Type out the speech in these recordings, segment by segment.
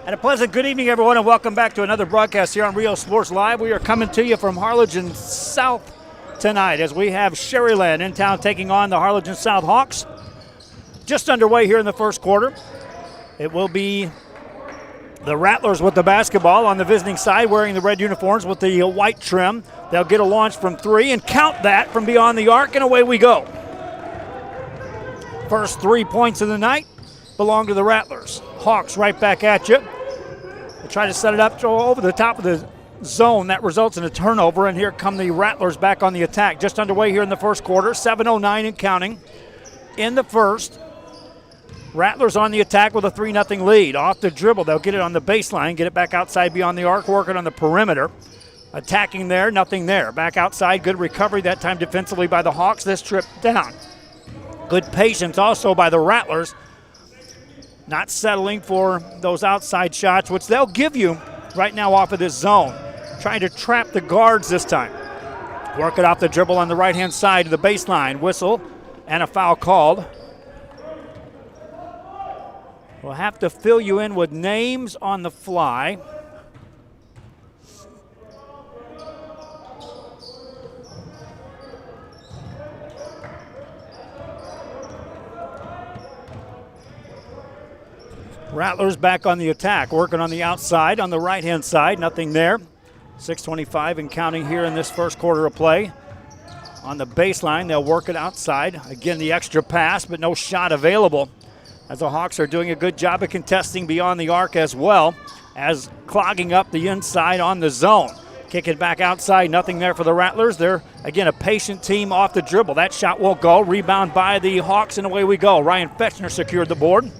And a pleasant good evening, everyone, and welcome back to another broadcast here on Rio Sports Live. We are coming to you from Harlingen South tonight as we have Sharyland in town taking on the Harlingen South Hawks. Just underway here in the first quarter. It will be the Rattlers with the basketball on the visiting side, wearing the red uniforms with the white trim. They'll get a launch from three and count that from beyond the arc, and away we go. First 3 points of the night belong to the Rattlers. Hawks right back at you. They try to set it up over the top of the zone. That results in a turnover, and here come the Rattlers back on the attack. Just underway here in the first quarter, 7:09 and counting in the first. Rattlers on the attack with a 3-0 lead. Off the dribble, they'll get it on the baseline, get it back outside beyond the arc, working on the perimeter. Attacking there, nothing there. Back outside, good recovery that time defensively by the Hawks. This trip down. Good patience also by the Rattlers. Not settling for those outside shots, which they'll give you right now off of this zone. Trying to trap the guards this time. Work it off the dribble on the right-hand side to the baseline. Whistle and a foul called. We'll have to fill you in with names on the fly. Rattlers back on the attack, working on the outside, on the right-hand side, nothing there. 6:25 and counting here in this first quarter of play. On the baseline, they'll work it outside. Again, the extra pass, but no shot available, as the Hawks are doing a good job of contesting beyond the arc as well as clogging up the inside on the zone. Kick it back outside, nothing there for the Rattlers. They're, again, a patient team off the dribble. That shot won't go. Rebound by the Hawks, and away we go. Ryan Fetchner secured the board.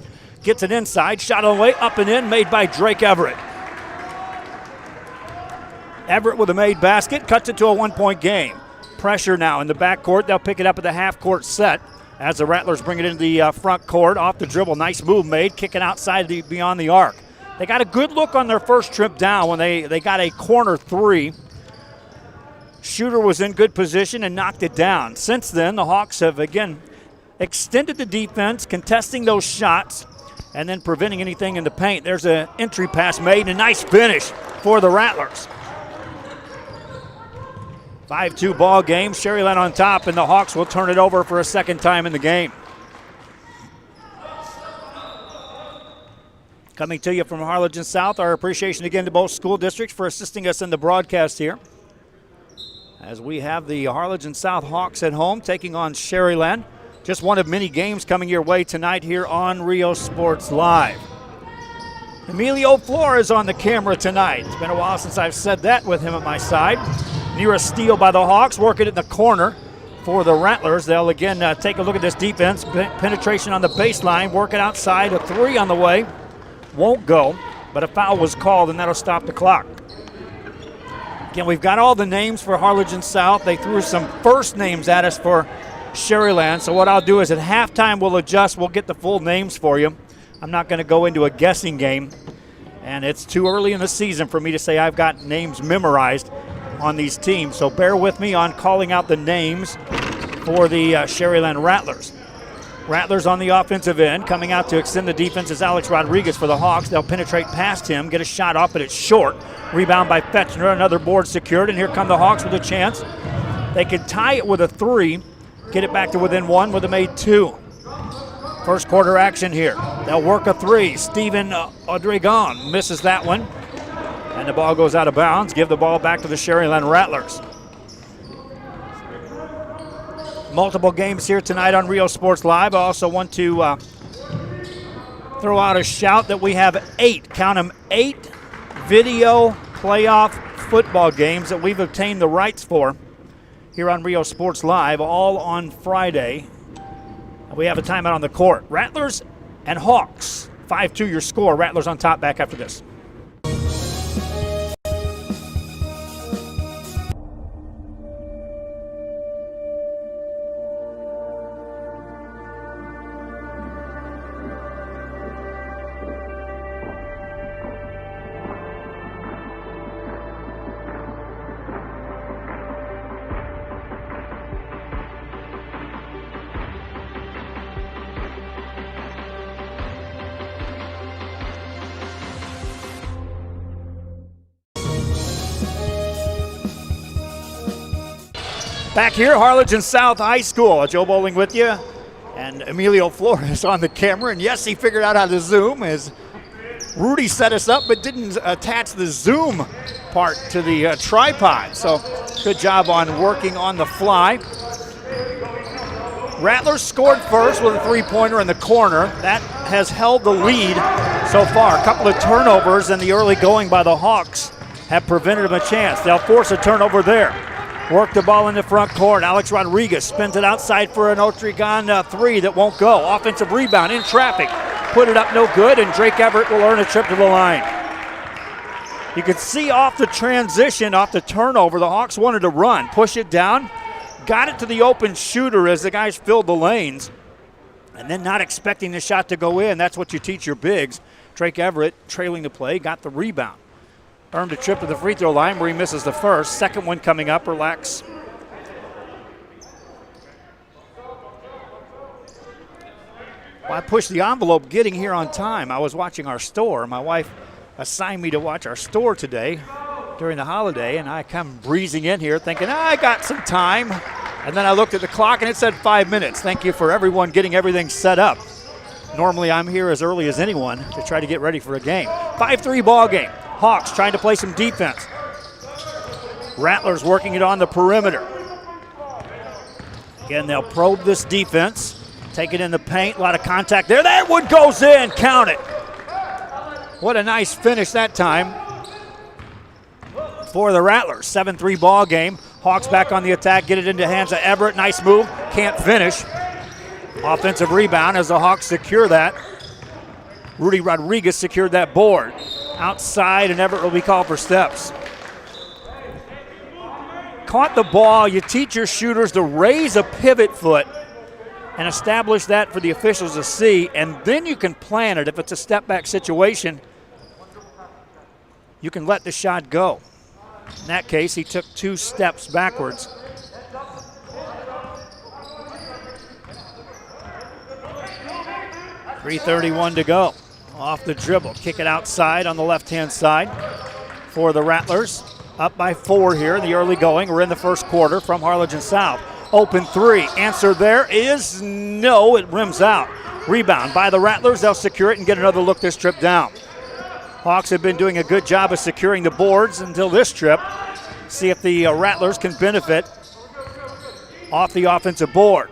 Gets it inside, shot on the way, up and in, made by Drake Everett. Everett with a made basket, cuts it to a one-point game. Pressure now in the backcourt. They'll pick it up at the half-court set as the Rattlers bring it into the front court. Off the dribble, nice move made, kicking outside beyond the arc. They got a good look on their first trip down when they got a corner three. Shooter was in good position and knocked it down. Since then, the Hawks have, again, extended the defense, contesting those shots, and then preventing anything in the paint. There's an entry pass made, and a nice finish for the Rattlers. 5-2 ball game. Sharyland on top, and the Hawks will turn it over for a second time in the game. Coming to you from Harlingen South, our appreciation again to both school districts for assisting us in the broadcast here, as we have the Harlingen South Hawks at home taking on Sharyland. Just one of many games coming your way tonight here on Rio Sports Live. Emilio Flores on the camera tonight. It's been a while since I've said that with him at my side. Near a steal by the Hawks, working it in the corner for the Rattlers. They'll again take a look at this defense. Penetration on the baseline, working outside, a three on the way. Won't go, but a foul was called, and that'll stop the clock. Again, we've got all the names for Harlingen South. They threw some first names at us for Sharyland. So what I'll do is at halftime we'll adjust. We'll get the full names for you. I'm not going to go into a guessing game, and it's too early in the season for me to say I've got names memorized on these teams. So bear with me on calling out the names for the Sharyland Rattlers. Rattlers on the offensive end. Coming out to extend the defense is Alex Rodriguez for the Hawks. They'll penetrate past him, get a shot off, but it's short. Rebound by Fetchner. Another board secured, and here come the Hawks with a chance. They could tie it with a three. Get it back to within one with a made two. First quarter action here. They'll work a three. Steven Odregon misses that one. And the ball goes out of bounds. Give the ball back to the Sharyland Rattlers. Multiple games here tonight on Rio Sports Live. I also want to throw out a shout that we have 8, count them, 8 video playoff football games that we've obtained the rights for here on Rio Sports Live, all on Friday. We have a timeout on the court. Rattlers and Hawks, 5-2 your score. Rattlers on top, back after this. Back here, Harlingen South High School. Joe Bowling with you, and Emilio Flores on the camera. And yes, he figured out how to zoom as Rudy set us up, but didn't attach the zoom part to the tripod. So good job on working on the fly. Rattlers scored first with a three-pointer in the corner. That has held the lead so far. A couple of turnovers in the early going by the Hawks have prevented them a chance. They'll force a turnover there. Work the ball in the front court. Alex Rodriguez spins it outside for an Otrigon three that won't go. Offensive rebound in traffic. Put it up, no good, and Drake Everett will earn a trip to the line. You can see off the transition, off the turnover, the Hawks wanted to run, push it down, got it to the open shooter as the guys filled the lanes, and then not expecting the shot to go in. That's what you teach your bigs. Drake Everett, trailing the play, got the rebound. Earned a trip to the free throw line where he misses the first. Second one coming up, relax. Well, I pushed the envelope getting here on time. I was watching our store. My wife assigned me to watch our store today during the holiday, and I come breezing in here thinking, I got some time. And then I looked at the clock and it said 5 minutes. Thank you for everyone getting everything set up. Normally I'm here as early as anyone to try to get ready for a game. 5-3 ball game. Hawks trying to play some defense. Rattlers working it on the perimeter. Again, they'll probe this defense. Take it in the paint, a lot of contact there. That one goes in, count it. What a nice finish that time for the Rattlers. 7-3 ball game. Hawks back on the attack, get it into the hands of Everett. Nice move, can't finish. Offensive rebound as the Hawks secure that. Rudy Rodriguez secured that board. Outside, and Everett will be called for steps. Caught the ball. You teach your shooters to raise a pivot foot and establish that for the officials to see, and then you can plan it. If it's a step-back situation, you can let the shot go. In that case, he took 2 steps backwards. .331 to go. Off the dribble, kick it outside on the left-hand side for the Rattlers. Up by 4 here in the early going. We're in the first quarter from Harlingen South. Open three. Answer there is no. It rims out. Rebound by the Rattlers. They'll secure it and get another look this trip down. Hawks have been doing a good job of securing the boards until this trip. See if the Rattlers can benefit off the offensive board.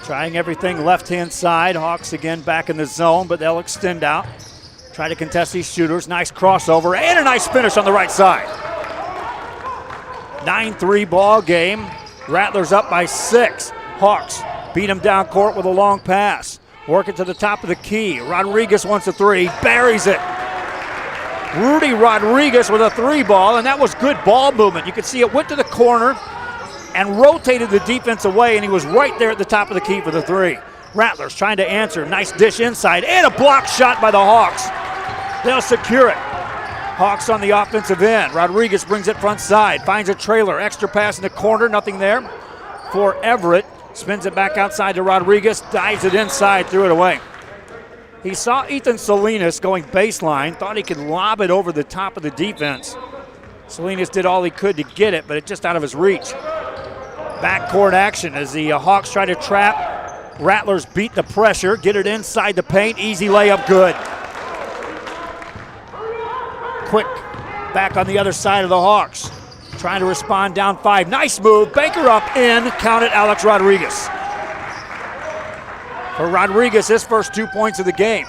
Trying everything left-hand side. Hawks again back in the zone, but they'll extend out. Try to contest these shooters. Nice crossover and a nice finish on the right side. 9-3 ball game. Rattlers up by 6. Hawks beat them down court with a long pass. Work it to the top of the key. Rodriguez wants a three. Buries it. Rudy Rodriguez with a 3 ball, and that was good ball movement. You could see it went to the corner and rotated the defense away, and he was right there at the top of the key for the 3. Rattlers trying to answer. Nice dish inside, and a block shot by the Hawks. They'll secure it. Hawks on the offensive end. Rodriguez brings it front side, finds a trailer. Extra pass in the corner, nothing there for Everett. Spins it back outside to Rodriguez, dives it inside, threw it away. He saw Ethan Salinas going baseline, thought he could lob it over the top of the defense. Salinas did all he could to get it, but it's just out of his reach. Backcourt action as the Hawks try to trap. Rattlers beat the pressure, get it inside the paint. Easy layup, good. Quick back on the other side of the Hawks. Trying to respond down 5. Nice move. Baker up in. Counted Alex Rodriguez. For Rodriguez, his first 2 points of the game.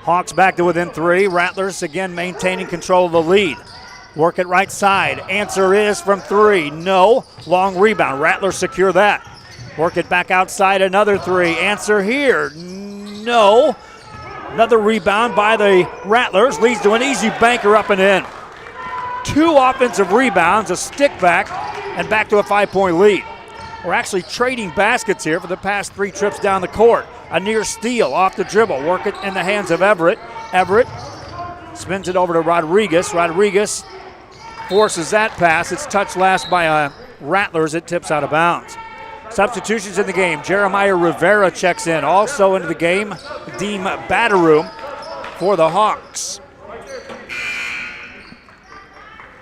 Hawks back to within 3. Rattlers again maintaining control of the lead. Work it right side. Answer is from 3. No. Long rebound. Rattlers secure that. Work it back outside. Another 3. Answer here. No. Another rebound by the Rattlers. Leads to an easy banker up and in. 2 offensive rebounds, a stick back, and back to a 5-point lead. We're actually trading baskets here for the past 3 trips down the court. A near steal off the dribble. Work it in the hands of Everett. Everett spins it over to Rodriguez. Rodriguez forces that pass. It's touched last by Rattlers. It tips out of bounds. Substitutions in the game. Jeremiah Rivera checks in. Also into the game, Deem Batteroom for the Hawks.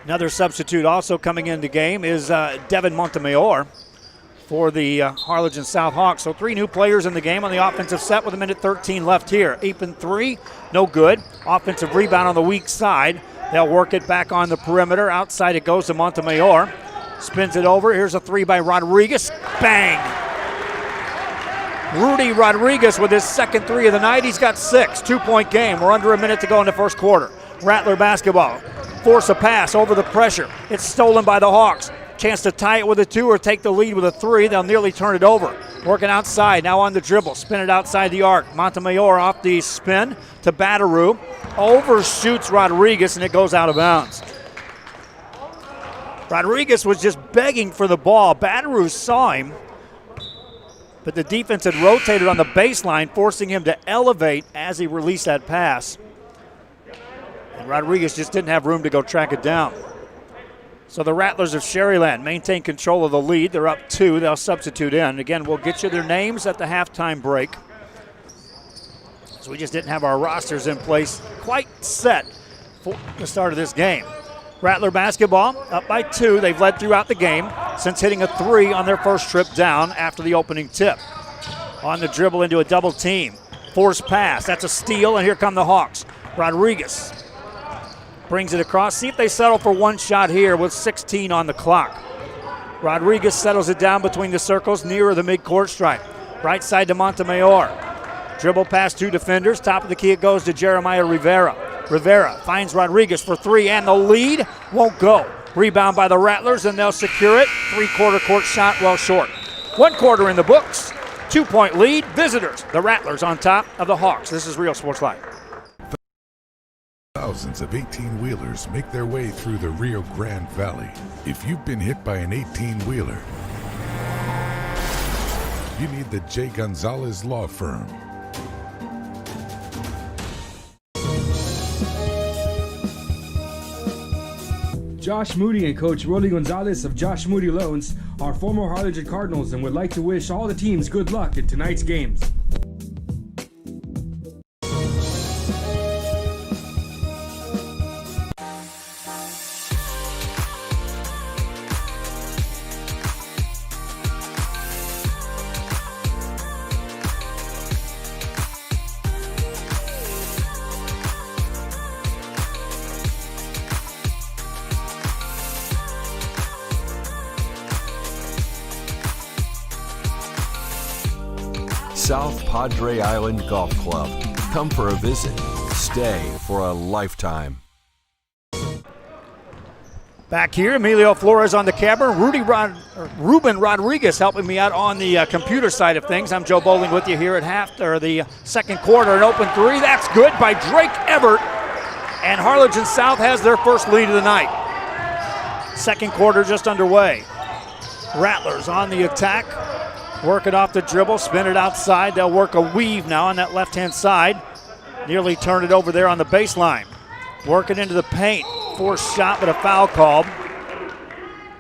Another substitute also coming into the game is Devin Montemayor for the Harlingen South Hawks. So 3 new players in the game on the offensive set with 1:13 left here. Apen 3, no good. Offensive rebound on the weak side. They'll work it back on the perimeter. Outside it goes to Montemayor. Spins it over. Here's a 3 by Rodriguez. Bang! Rudy Rodriguez with his second 3 of the night. He's got 6. 2-point game. We're under a minute to go in the first quarter. Rattler basketball. Force a pass over the pressure. It's stolen by the Hawks. Chance to tie it with a 2 or take the lead with a 3. They'll nearly turn it over. Working outside, now on the dribble. Spin it outside the arc. Montemayor off the spin to Batteroo. Overshoots Rodriguez, and it goes out of bounds. Rodriguez was just begging for the ball. Batteroo saw him, but the defense had rotated on the baseline, forcing him to elevate as he released that pass. And Rodriguez just didn't have room to go track it down. So the Rattlers of Sharyland maintain control of the lead. They're up 2. They'll substitute in. Again, we'll get you their names at the halftime break. So we just didn't have our rosters in place quite set for the start of this game. Rattler basketball up by 2. They've led throughout the game since hitting a 3 on their first trip down after the opening tip. On the dribble into a double team. Forced pass. That's a steal, and here come the Hawks. Rodriguez brings it across. See if they settle for one shot here with 16 on the clock. Rodriguez settles it down between the circles nearer the midcourt stripe. Right side to Montemayor. Dribble past 2 defenders. Top of the key it goes to Jeremiah Rivera. Rivera finds Rodriguez for 3, and the lead won't go. Rebound by the Rattlers, and they'll secure it. 3-quarter court shot well short. 1 quarter in the books. 2-point lead. Visitors, the Rattlers on top of the Hawks. This is Real Sports Live. Thousands of 18-wheelers make their way through the Rio Grande Valley. If you've been hit by an 18-wheeler, you need the J. Gonzalez Law Firm. Josh Moody and Coach Rolly Gonzalez of Josh Moody Loans are former Harlingen Cardinals and would like to wish all the teams good luck in tonight's games. South Padre Island Golf Club. Come for a visit. Stay for a lifetime. Back here, Emilio Flores on the camera. Ruben Rodriguez helping me out on the computer side of things. I'm Joe Bowling with you here at the second quarter. An open 3. That's good by Drake Everett. And Harlingen South has their first lead of the night. Second quarter just underway. Rattlers on the attack. Work it off the dribble, spin it outside. They'll work a weave now on that left-hand side. Nearly turn it over there on the baseline. Work it into the paint. Forced shot, but a foul called.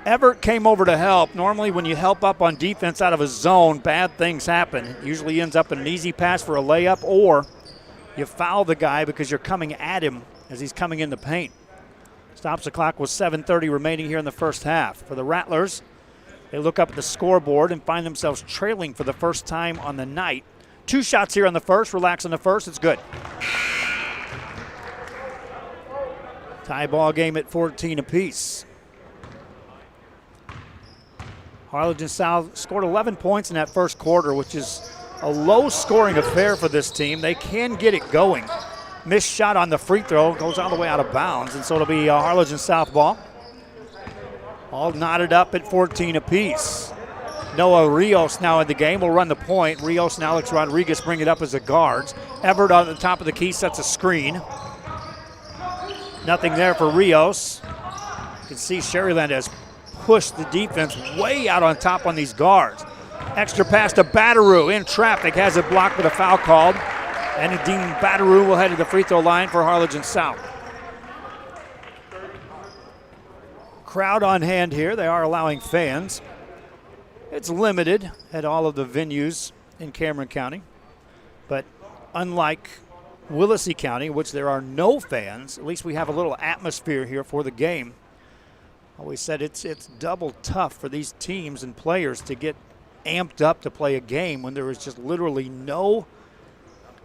Everett came over to help. Normally when you help up on defense out of a zone, bad things happen. It usually ends up in an easy pass for a layup, or you foul the guy because you're coming at him as he's coming in the paint. Stops the clock with 7:30 remaining here in the first half. For the Rattlers, they look up at the scoreboard and find themselves trailing for the first time on the night. 2 shots here on the first. Relax on the first. It's good. Tie ball game at 14 apiece. Harlingen South scored 11 points in that first quarter, which is a low-scoring affair for this team. They can get it going. Missed shot on the free throw. Goes all the way out of bounds, and so it'll be Harlingen South ball. All knotted up at 14 apiece. Noah Rios now in the game will run the point. Rios and Alex Rodriguez bring it up as the guards. Everett on the top of the key sets a screen. Nothing there for Rios. You can see Sharyland has pushed the defense way out on top on these guards. Extra pass to Batteroo in traffic, has it blocked with a foul called. And Dean Batteroo will head to the free throw line for Harlingen South. Crowd on hand here. They are allowing fans. It's limited at all of the venues in Cameron County. But unlike Willacy County, which there are no fans, at least we have a little atmosphere here for the game. Always said it's double tough for these teams and players to get amped up to play a game when there is just literally no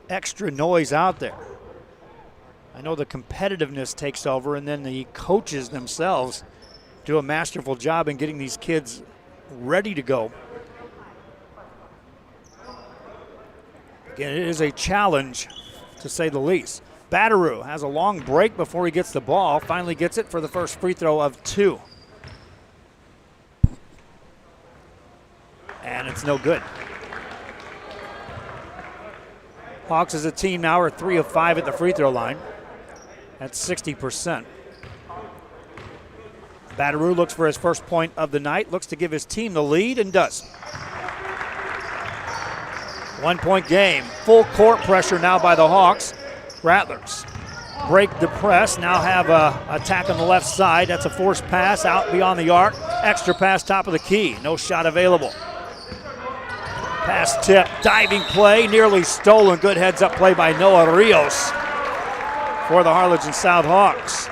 extra noise out there. I know the competitiveness takes over, and then the coaches themselves do a masterful job in getting these kids ready to go. Again, it is a challenge, to say the least. Batteroo has a long break before he gets the ball, finally gets it for the first free throw of 2. And it's no good. Hawks as a team now are 3 of 5 at the free throw line. That's 60%. Batteroo looks for his first point of the night, looks to give his team the lead, and does. 1-point game. Full court pressure now by the Hawks. Rattlers break the press, now have a attack on the left side. That's a forced pass out beyond the arc. Extra pass top of the key. No shot available. Pass tip, diving play, nearly stolen. Good heads-up play by Noah Rios for the Harlingen South Hawks.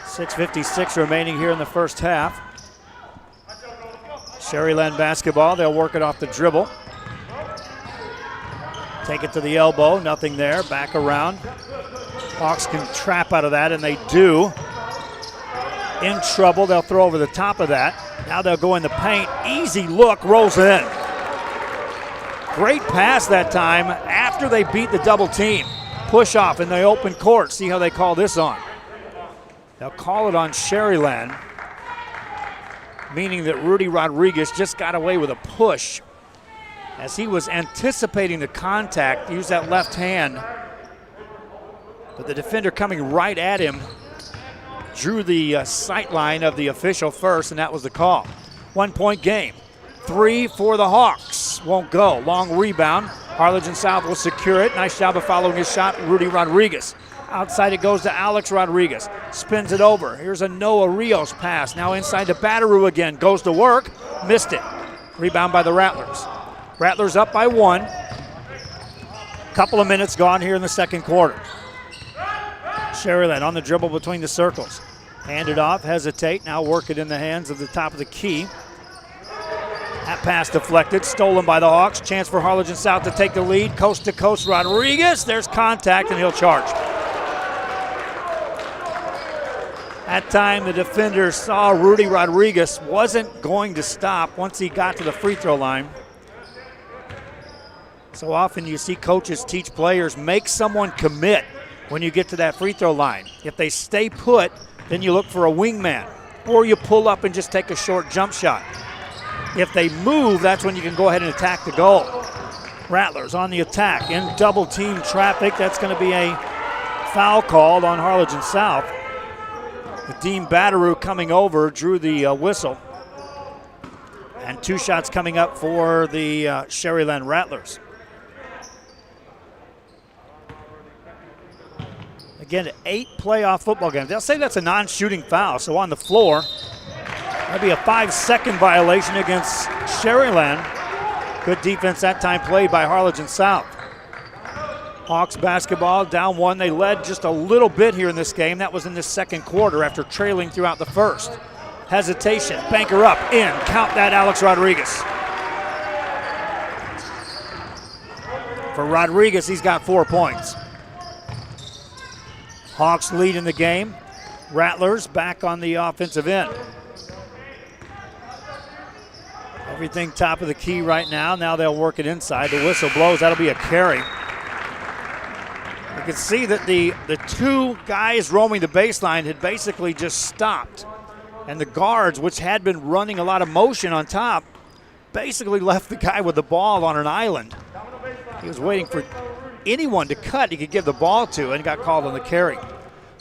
6:56 remaining here in the first half. Sharyland basketball, they'll work it off the dribble. Take it to the elbow, nothing there, back around. Hawks can trap out of that, and they do. In trouble, they'll throw over the top of that. Now they'll go in the paint, easy look, rolls in. Great pass that time after they beat the double team. Push off in the open court. See how they call this on. They'll call it on Sharyland, meaning that Rudy Rodriguez just got away with a push as he was anticipating the contact, used that left hand, but the defender coming right at him drew the sight line of the official first, and that was the call. 1-point game. 3 for the Hawks. Won't go. Long rebound. Harlingen South will secure it. Nice job of following his shot, Rudy Rodriguez. Outside it goes to Alex Rodriguez. Spins it over. Here's a Noah Rios pass. Now inside to Batteroo again. Goes to work. Missed it. Rebound by the Rattlers. Rattlers up by 1. Couple of minutes gone here in the second quarter. Sharyland on the dribble between the circles. Hand it off, hesitate, now work it in the hands of the top of the key. That pass deflected, stolen by the Hawks. Chance for Harlingen South to take the lead. Coast to coast, Rodriguez. There's contact, and he'll charge. That time, the defender saw Rudy Rodriguez wasn't going to stop once he got to the free throw line. So often you see coaches teach players, make someone commit when you get to that free throw line. If they stay put, then you look for a wingman, or you pull up and just take a short jump shot. If they move, that's when you can go ahead and attack the goal. Rattlers on the attack in double team traffic. That's going to be a foul called on Harlingen South. Dean Batteroo coming over, drew the whistle. And 2 shots coming up for the Sharyland Rattlers. Again, 8 playoff football games. They'll say that's a non-shooting foul, so on the floor, that'd be a 5-second violation against Sharyland. Good defense that time played by Harlingen South. Hawks basketball down 1. They led just a little bit here in this game. That was in the second quarter after trailing throughout the first. Hesitation, banker up, in. Count that, Alex Rodriguez. For Rodriguez, he's got 4 points. Hawks lead in the game. Rattlers back on the offensive end. Everything top of the key right now. Now they'll work it inside. The whistle blows. That'll be a carry. You can see that the 2 guys roaming the baseline had basically just stopped. And the guards, which had been running a lot of motion on top, basically left the guy with the ball on an island. He was waiting for anyone to cut he could give the ball to, and got called on the carry.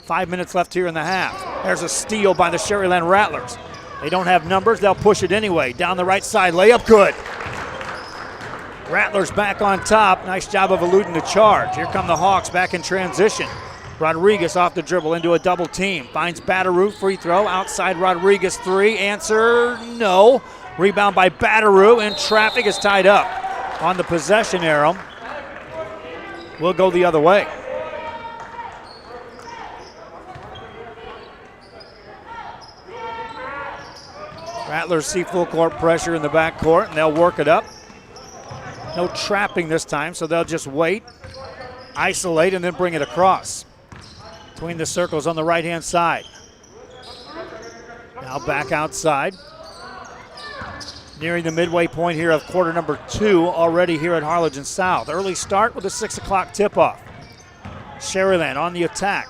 5 minutes left here in the half. There's a steal by the Sharyland Rattlers. They don't have numbers, they'll push it anyway. Down the right side, layup good. Rattlers back on top. Nice job of eluding the charge. Here come the Hawks back in transition. Rodriguez off the dribble into a double team. Finds Batteroo, free throw. Outside Rodriguez, 3. Answer, no. Rebound by Batteroo, and traffic is tied up on the possession arrow. We'll go the other way. Rattlers see full court pressure in the backcourt, and they'll work it up. No trapping this time, so they'll just wait, isolate, and then bring it across. Between the circles on the right-hand side. Now back outside. Nearing the midway point here of quarter number 2 already here at Harlingen South. Early start with a 6 o'clock tip-off. Sharyland on the attack.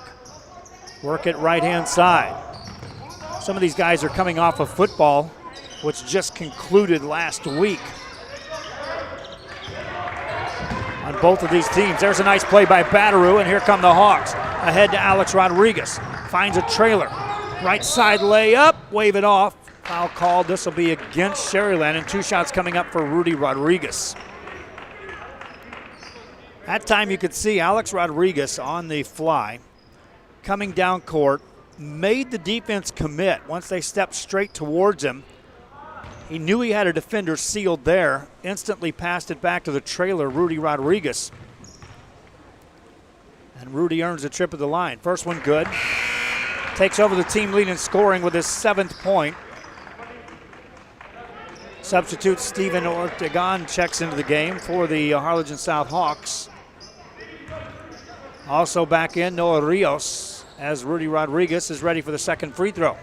Work it right-hand side. Some of these guys are coming off of football, which just concluded last week. On both of these teams. There's a nice play by Batteroo, and here come the Hawks. Ahead to Alex Rodriguez. Finds a trailer. Right side layup. Wave it off. Foul called. This will be against Sharyland, and 2 shots coming up for Rudy Rodriguez. That time you could see Alex Rodriguez on the fly, coming down court, made the defense commit once they stepped straight towards him. He knew he had a defender sealed there, instantly passed it back to the trailer, Rudy Rodriguez. And Rudy earns a trip at the line. First one good. Takes over the team lead in scoring with his 7th point. Substitute Steven Ortegon checks into the game for the Harlingen South Hawks. Also back in Noah Rios as Rudy Rodriguez is ready for the second free throw.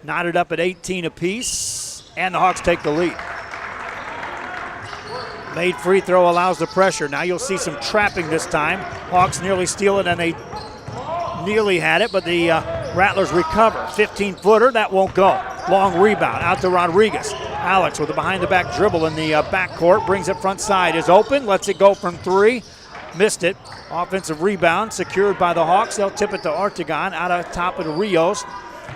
Knotted up at 18 apiece, and the Hawks take the lead. Made free throw allows the pressure. Now you'll see some trapping this time. Hawks nearly steal it, and they nearly had it, but the Rattlers recover. 15-footer, that won't go. Long rebound, out to Rodriguez. Alex with a behind-the-back dribble in the backcourt, brings it front side, is open, lets it go from 3. Missed it. Offensive rebound secured by the Hawks. They'll tip it to Ortegon out of top of the Rios.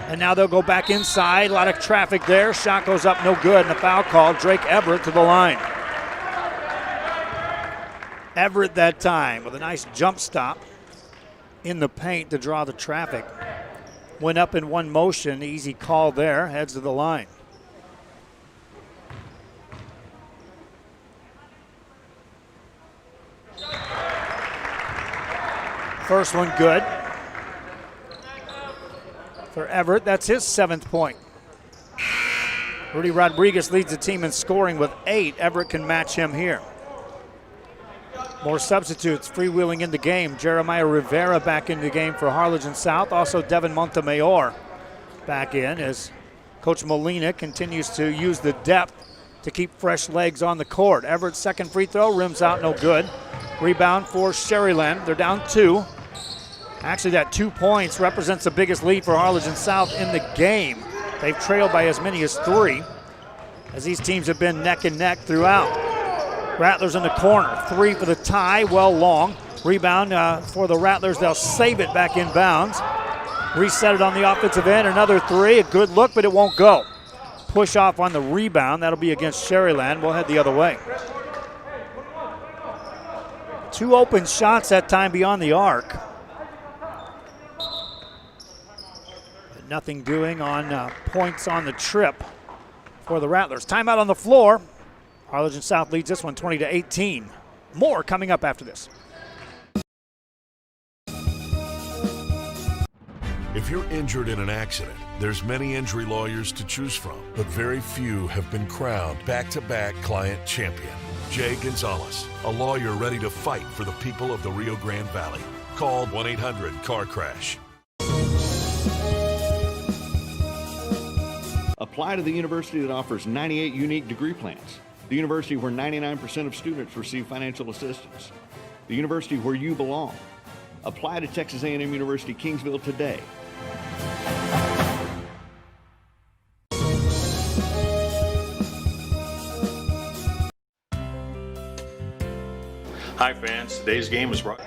And now they'll go back inside. A lot of traffic there. Shot goes up, no good. And a foul call. Drake Everett to the line. Everett that time with a nice jump stop in the paint to draw the traffic. Went up in one motion. Easy call there. Heads to the line. First one good for Everett. That's his 7th point. Rudy Rodriguez leads the team in scoring with 8. Everett can match him here. More substitutes freewheeling in the game. Jeremiah Rivera back in the game for Harlingen South. Also Devin Montemayor back in as Coach Molina continues to use the depth to keep fresh legs on the court. Everett's second free throw rims out, no good. Rebound for Sharyland. They're down 2. Actually, that 2 points represents the biggest lead for Harlingen South in the game. They've trailed by as many as 3, as these teams have been neck and neck throughout. Rattlers in the corner. 3 for the tie, well long. Rebound for the Rattlers. They'll save it back in bounds. Reset it on the offensive end. Another 3. A good look, but it won't go. Push off on the rebound. That'll be against Sharyland. We'll head the other way. 2 open shots that time beyond the arc. Nothing doing on points on the trip for the Rattlers. Timeout on the floor. Harlingen South leads this one 20-18. More coming up after this. If you're injured in an accident, there's many injury lawyers to choose from, but very few have been crowned back-to-back client champion. Jay Gonzalez, a lawyer ready to fight for the people of the Rio Grande Valley. Call 1-800-CAR-CRASH. Apply to the university that offers 98 unique degree plans. The university where 99% of students receive financial assistance. The university where you belong. Apply to Texas A&M University Kingsville today. Hi fans, today's game is brought.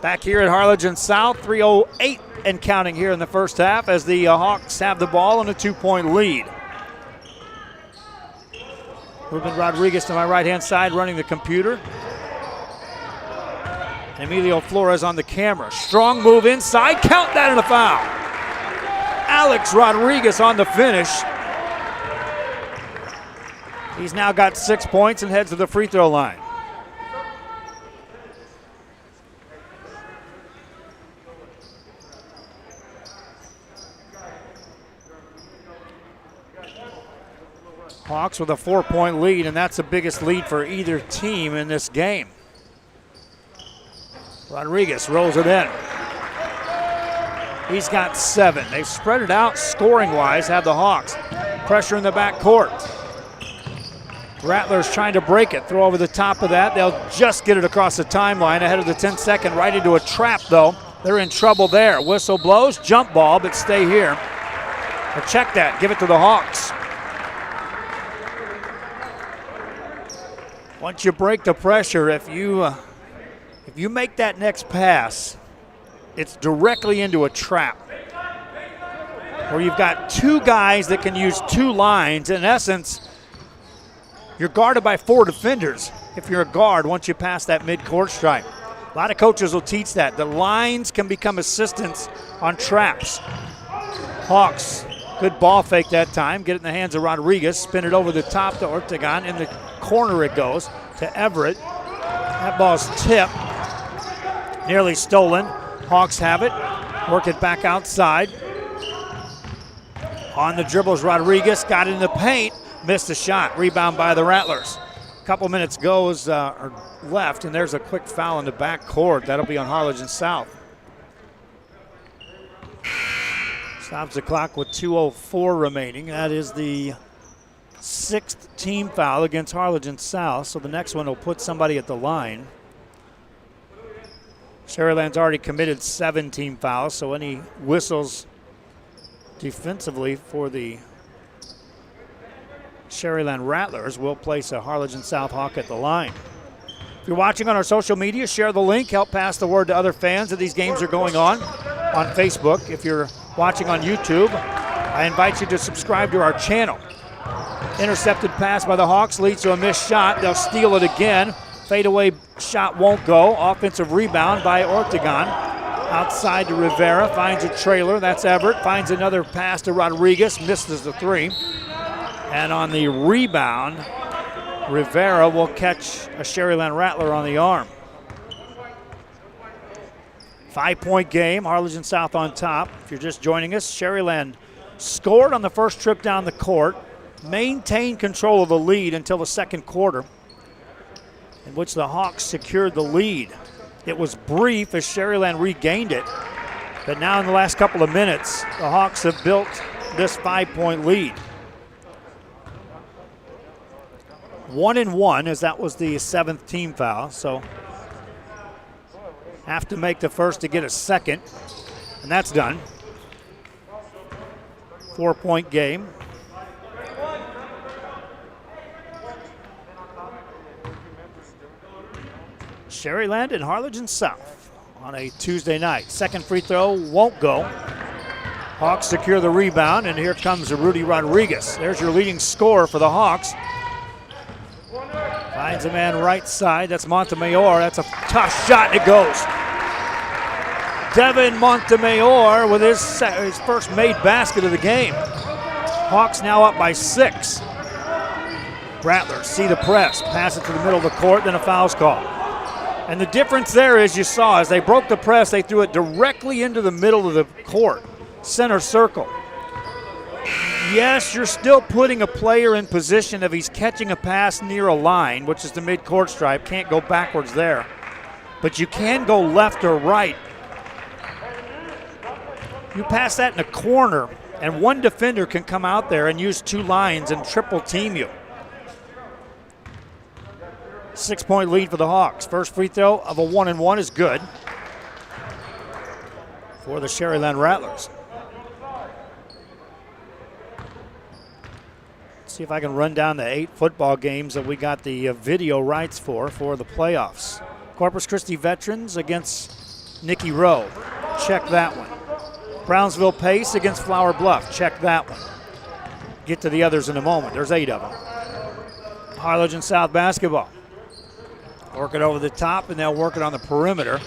Back here at Harlingen South, 3:08 and counting here in the first half as the Hawks have the ball and a 2-point lead. Ruben Rodriguez to my right-hand side running the computer. Emilio Flores on the camera. Strong move inside, count that and a foul. Alex Rodriguez on the finish. He's now got 6 points and heads to the free throw line. Hawks with a 4-point lead, and that's the biggest lead for either team in this game. Rodriguez rolls it in. He's got 7. They've spread it out scoring-wise, have the Hawks. Pressure in the backcourt. Rattlers trying to break it, throw over the top of that. They'll just get it across the timeline ahead of the 10-second, right into a trap, though. They're in trouble there. Whistle blows, jump ball, but stay here. Or check that, give it to the Hawks. Once you break the pressure, if you make that next pass, it's directly into a trap where you've got 2 guys that can use 2 lines. In essence, you're guarded by 4 defenders if you're a guard once you pass that mid-court stripe. A lot of coaches will teach that. The lines can become assistants on traps. Hawks, good ball fake that time. Get it in the hands of Rodriguez. Spin it over the top to Ortegon. In the corner it goes to Everett. That ball's tipped. Nearly stolen. Hawks have it. Work it back outside. On the dribbles, Rodriguez got it in the paint. Missed the shot. Rebound by the Rattlers. A couple minutes left, and there's a quick foul in the backcourt. That'll be on Harlingen South. Stops the clock with 2:04 remaining. That is the 6th team foul against Harlingen South, so the next one will put somebody at the line. Sharyland's already committed 7 team fouls, so any whistles defensively for the Sharyland Rattlers will place a Harlingen South Hawk at the line. If you're watching on our social media, share the link, help pass the word to other fans that these games are going on Facebook. If you're watching on YouTube, I invite you to subscribe to our channel. Intercepted pass by the Hawks leads to a missed shot. They'll steal it again. Fadeaway shot won't go. Offensive rebound by Ortegon. Outside to Rivera, finds a trailer. That's Everett. Finds another pass to Rodriguez, misses the 3. And on the rebound, Rivera will catch a Sharyland Rattler on the arm. 5-point game, Harlingen South on top. If you're just joining us, Sharyland scored on the first trip down the court, maintained control of the lead until the second quarter, in which the Hawks secured the lead. It was brief as Sharyland regained it, but now in the last couple of minutes, the Hawks have built this 5-point lead. 1-1, as that was the 7th team foul, so have to make the first to get a second, and that's done. 4-point game. Sharyland and Harlingen South on a Tuesday night. Second free throw won't go. Hawks secure the rebound, and here comes Rudy Rodriguez. There's your leading scorer for the Hawks. Finds a man right side. That's Montemayor. That's a tough shot, and it goes. Devin Montemayor with his first made basket of the game. Hawks now up by 6. Rattlers see the press, pass it to the middle of the court, then a foul's called. And the difference there is, you saw, as they broke the press, they threw it directly into the middle of the court, center circle. Yes, you're still putting a player in position if he's catching a pass near a line, which is the mid-court stripe, can't go backwards there. But you can go left or right. You pass that in a corner, and one defender can come out there and use 2 lines and triple team you. 6-point lead for the Hawks. First free throw of a 1-1 is good for the Sharyland Rattlers. Let's see if I can run down the 8 football games that we got the video rights for the playoffs. Corpus Christi Veterans against Nicky Rowe. Check that one. Brownsville Pace against Flower Bluff. Check that one. Get to the others in a moment. There's 8 of them. Harlingen South basketball. Work it over the top, and they'll work it on the perimeter.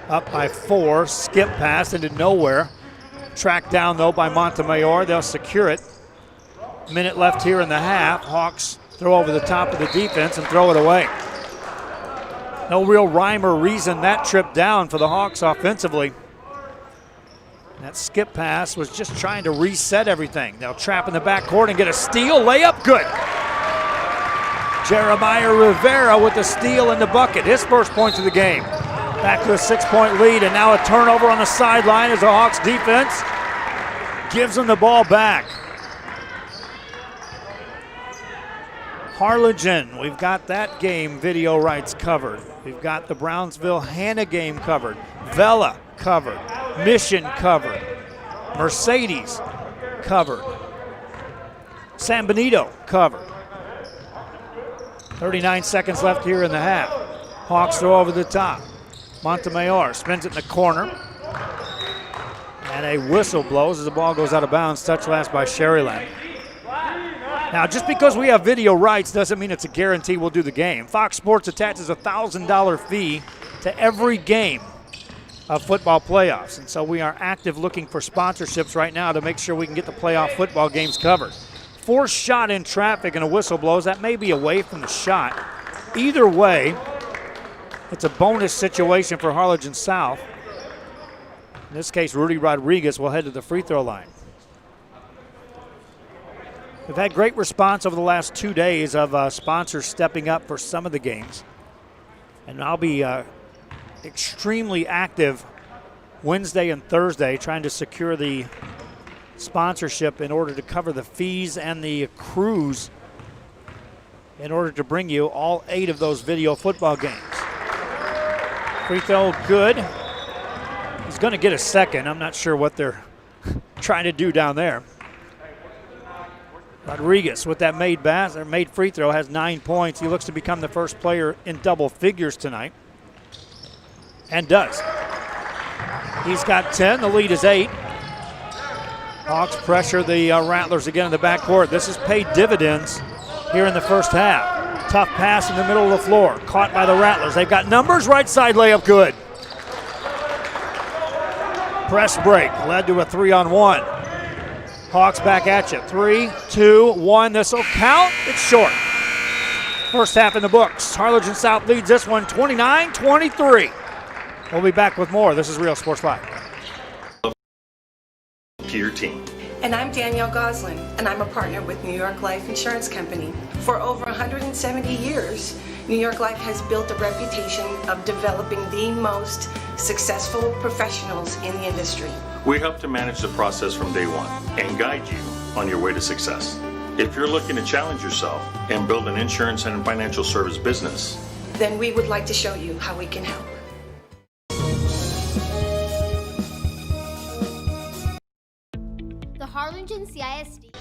Up by 4, skip pass into nowhere. Tracked down, though, by Montemayor. They'll secure it. Minute left here in the half. Hawks throw over the top of the defense and throw it away. No real rhyme or reason that trip down for the Hawks offensively. That skip pass was just trying to reset everything. They'll trap in the backcourt and get a steal. Layup, good. Jeremiah Rivera with the steal and the bucket. His first points of the game. Back to a 6-point lead, and now a turnover on the sideline as the Hawks defense gives them the ball back. Harlingen, we've got that game video rights covered. We've got the Brownsville-Hanna game covered. Vela covered. Mission covered. Mercedes covered. San Benito covered. 39 seconds left here in the half. Hawks throw over the top. Montemayor spins it in the corner. And a whistle blows as the ball goes out of bounds. Touch last by Sharyland. Now, just because we have video rights doesn't mean it's a guarantee we'll do the game. Fox Sports attaches a $1,000 fee to every game of football playoffs. And so we are active looking for sponsorships right now to make sure we can get the playoff football games covered. Forced shot in traffic and a whistle blows. That may be away from the shot. Either way, it's a bonus situation for Harlingen South. In this case, Rudy Rodriguez will head to the free throw line. We've had great response over the last 2 days of sponsors stepping up for some of the games. And I'll be extremely active Wednesday and Thursday trying to secure the sponsorship in order to cover the fees and the crews in order to bring you all 8 of those video football games. Free throw good. He's going to get a second. I'm not sure what they're trying to do down there. Rodriguez with that made free throw has 9 points. He looks to become the first player in double figures tonight. And does. He's got 10. The lead is 8. Hawks pressure the Rattlers again in the backcourt. This has paid dividends here in the first half. Tough pass in the middle of the floor. Caught by the Rattlers. They've got numbers. Right side layup good. Press break led to a 3-on-1. Hawks back at you. 3, 2, 1. This will count. It's short. First half in the books. Harlingen South leads this one 29-23. We'll be back with more. This is Real Sports Live. To your team. And I'm Danielle Goslin, and I'm a partner with New York Life Insurance Company. For over 170 years, New York Life has built a reputation of developing the most successful professionals in the industry. We help to manage the process from day one and guide you on your way to success. If you're looking to challenge yourself and build an insurance and financial service business, then we would like to show you how we can help. The Harlingen CISD.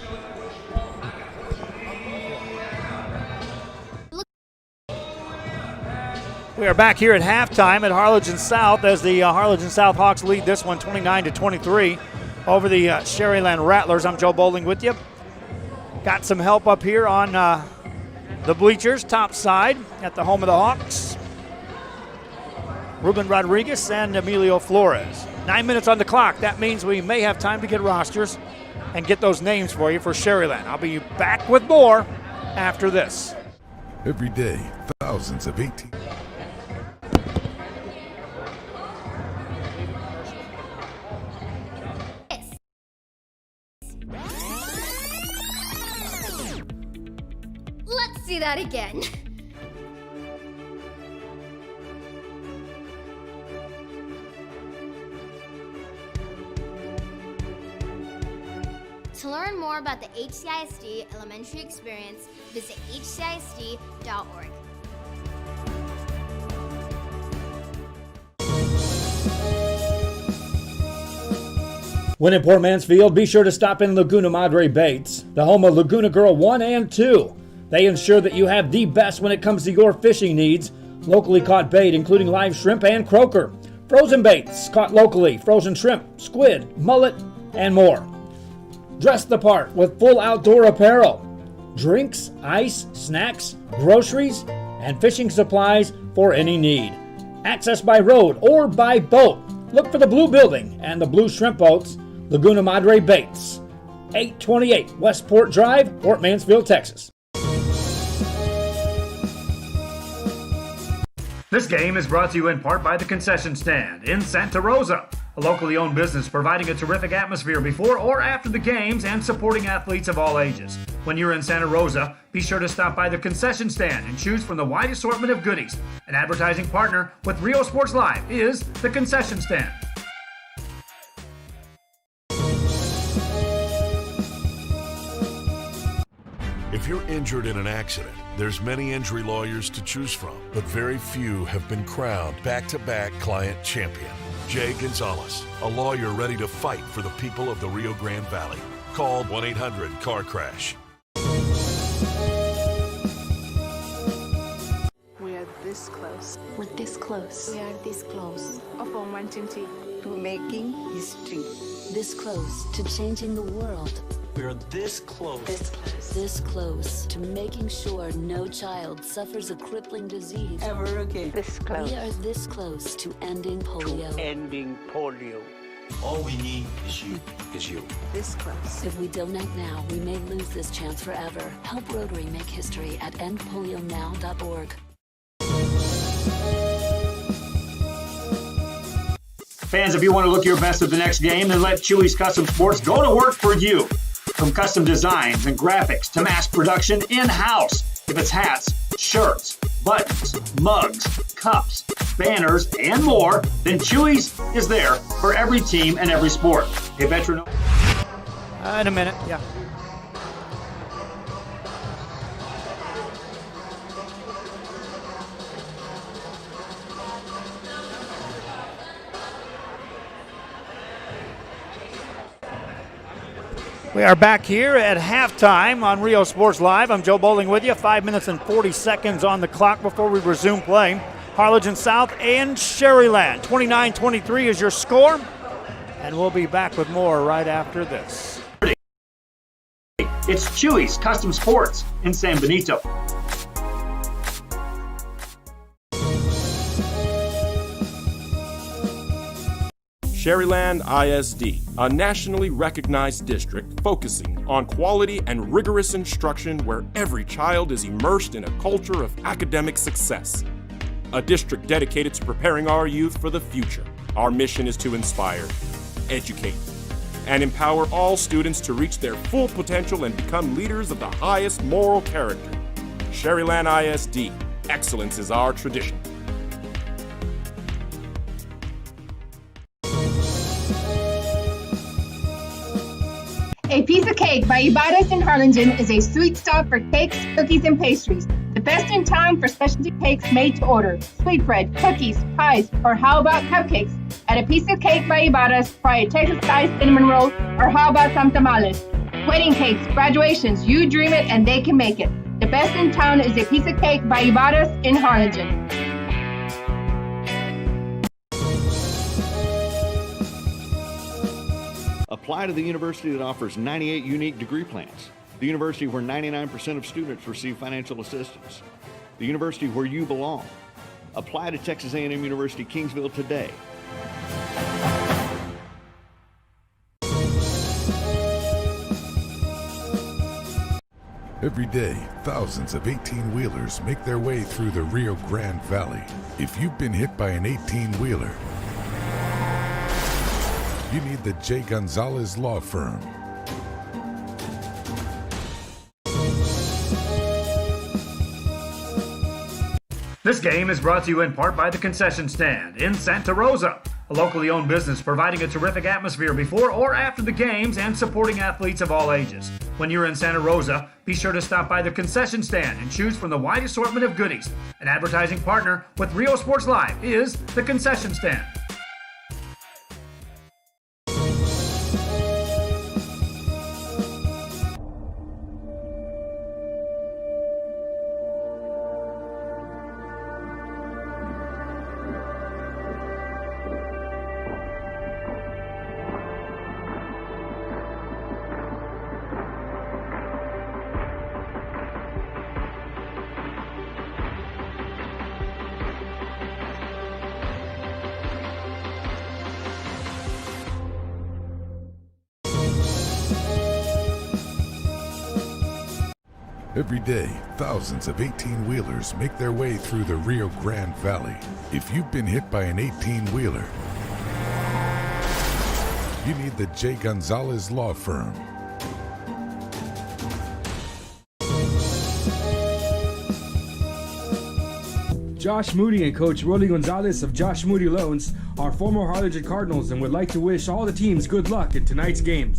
We are back here at halftime at Harlingen South as the Harlingen South Hawks lead this one 29-23 over the Sharyland Rattlers. I'm Joe Bowling with you. Got some help up here on the bleachers, top side at the home of the Hawks. Ruben Rodriguez and Emilio Flores. 9 minutes on the clock. That means we may have time to get rosters and get those names for you for Sharyland. I'll be back with more after this. Every day, thousands of 18. Let's see that again. To learn more about the HCISD elementary experience, visit hcisd.org. When in Port Mansfield, be sure to stop in Laguna Madre Baits, the home of Laguna Girl 1 and 2. They ensure that you have the best when it comes to your fishing needs. Locally caught bait, including live shrimp and croaker. Frozen baits, caught locally, frozen shrimp, squid, mullet, and more. Dress the part with full outdoor apparel. Drinks, ice, snacks, groceries, and fishing supplies for any need. Access by road or by boat. Look for the blue building and the blue shrimp boats, Laguna Madre Baits. 828 Westport Drive, Port Mansfield, Texas. This game is brought to you in part by the Concession Stand in Santa Rosa, a locally owned business providing a terrific atmosphere before or after the games and supporting athletes of all ages. When you're in Santa Rosa, be sure to stop by the concession stand and choose from the wide assortment of goodies. An advertising partner with Rio Sports Live is the concession stand. If you're injured in an accident, there's many injury lawyers to choose from, but very few have been crowned back-to-back client champion. Jay Gonzalez, a lawyer ready to fight for the people of the Rio Grande Valley. Call 1-800-CAR-CRASH. We are this close. We're this close. We are this close. Of wanting to making history. This close to changing the world. We are this close. This close. This close to making sure no child suffers a crippling disease ever again. This close. We are this close to ending polio. Ending polio. All we need is you. This close. If we don't act now, we may lose this chance forever. Help Rotary make history at endpolionow.org. Fans, if you want to look your best at the next game, then let Chewy's Custom Sports go to work for you. From custom designs and graphics to mass production in-house. If it's hats, shirts, buttons, mugs, cups, banners, and more, then Chewy's is there for every team and every sport. A veteran. In a minute, yeah. We are back here at halftime on Rio Sports Live. I'm Joe Bowling with you. 5 minutes and 40 seconds on the clock before we resume play. Harlingen South and Sharyland. 29-23 is your score. And we'll be back with more right after this. It's Chewy's Custom Sports in San Benito. Sharyland ISD, a nationally recognized district focusing on quality and rigorous instruction where every child is immersed in a culture of academic success. A district dedicated to preparing our youth for the future. Our mission is to inspire, educate, and empower all students to reach their full potential and become leaders of the highest moral character. Sharyland ISD, excellence is our tradition. A Piece of Cake by Ibarra's in Harlingen is a sweet stop for cakes, cookies, and pastries. The best in town for specialty cakes made to order. Sweetbread, cookies, pies, or how about cupcakes? At A Piece of Cake by Ibarra's, try a Texas-style cinnamon roll, or how about some tamales? Wedding cakes, graduations, you dream it and they can make it. The best in town is A Piece of Cake by Ibarra's in Harlingen. Apply to the university that offers 98 unique degree plans. The university where 99% of students receive financial assistance. The university where you belong. Apply to Texas A&M University Kingsville today. Every day, thousands of 18-wheelers make their way through the Rio Grande Valley. If you've been hit by an 18-wheeler, you need the J. Gonzalez Law Firm. This game is brought to you in part by the Concession Stand in Santa Rosa, a locally owned business providing a terrific atmosphere before or after the games and supporting athletes of all ages. When you're in Santa Rosa, be sure to stop by the Concession Stand and choose from the wide assortment of goodies. An advertising partner with Rio Sports Live is the Concession Stand. Every day, thousands of 18-wheelers make their way through the Rio Grande Valley. If you've been hit by an 18-wheeler, you need the J. Gonzalez Law Firm. Josh Moody and Coach Rolly Gonzalez of Josh Moody Loans are former Harlingen Cardinals and would like to wish all the teams good luck in tonight's games.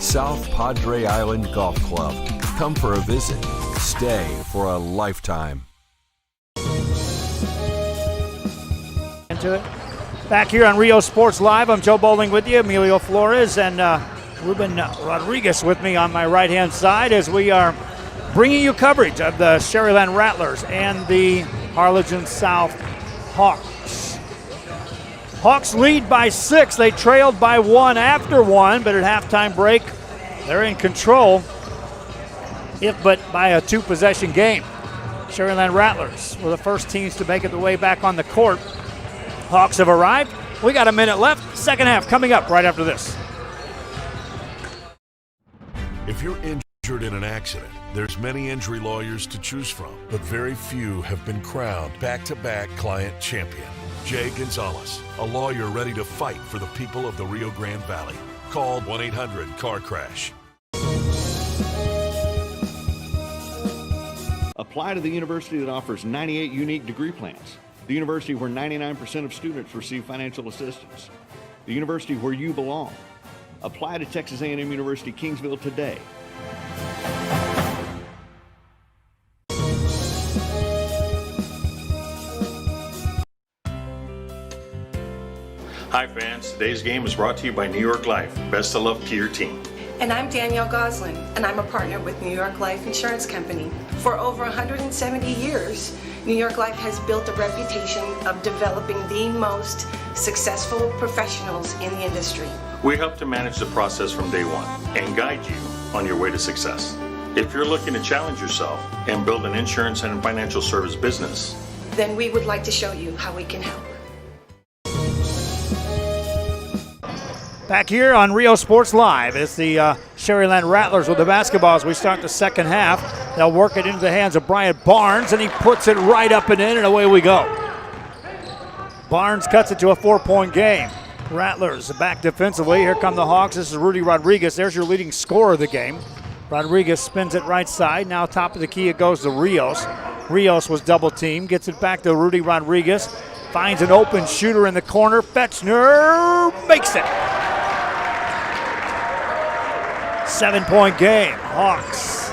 South Padre Island Golf Club. Come for a visit. Stay for a lifetime. Into it. Back here on Rio Sports Live, I'm Joe Bowling with you, Emilio Flores, and Ruben Rodriguez with me on my right-hand side as we are bringing you coverage of the Sharyland Rattlers and the Harlingen South Hawks. Hawks lead by 6. They trailed by 1 after 1, but at halftime break, they're in control, if but by a 2-possession game. Sharyland Rattlers were the first teams to make it the way back on the court. Hawks have arrived. We got a minute left. Second half coming up right after this. If you're injured in an accident, there's many injury lawyers to choose from, but very few have been crowned back-to-back client champion. Jay Gonzalez, a lawyer ready to fight for the people of the Rio Grande Valley. Call 1-800-CAR-CRASH. Apply to the university that offers 98 unique degree plans. The university where 99% of students receive financial assistance. The university where you belong. Apply to Texas A&M University Kingsville today. Hi fans, today's game is brought to you by New York Life. Best of luck to your team. And I'm Danielle Goslin, and I'm a partner with New York Life Insurance Company. For over 170 years, New York Life has built a reputation of developing the most successful professionals in the industry. We help to manage the process from day one and guide you on your way to success. If you're looking to challenge yourself and build an insurance and financial service business, then we would like to show you how we can help. Back here on Rio Sports Live, it's the Sharyland Rattlers with the basketball as we start the second half. They'll work it into the hands of Brian Barnes, and he puts it right up and in, and away we go. Barnes cuts it to a 4-point game. Rattlers back defensively. Here come the Hawks. This is Rudy Rodriguez. There's your leading scorer of the game. Rodriguez spins it right side. Now top of the key it goes to Rios. Rios was double teamed. Gets it back to Rudy Rodriguez. Finds an open shooter in the corner. Fetchner makes it. 7-point game. Hawks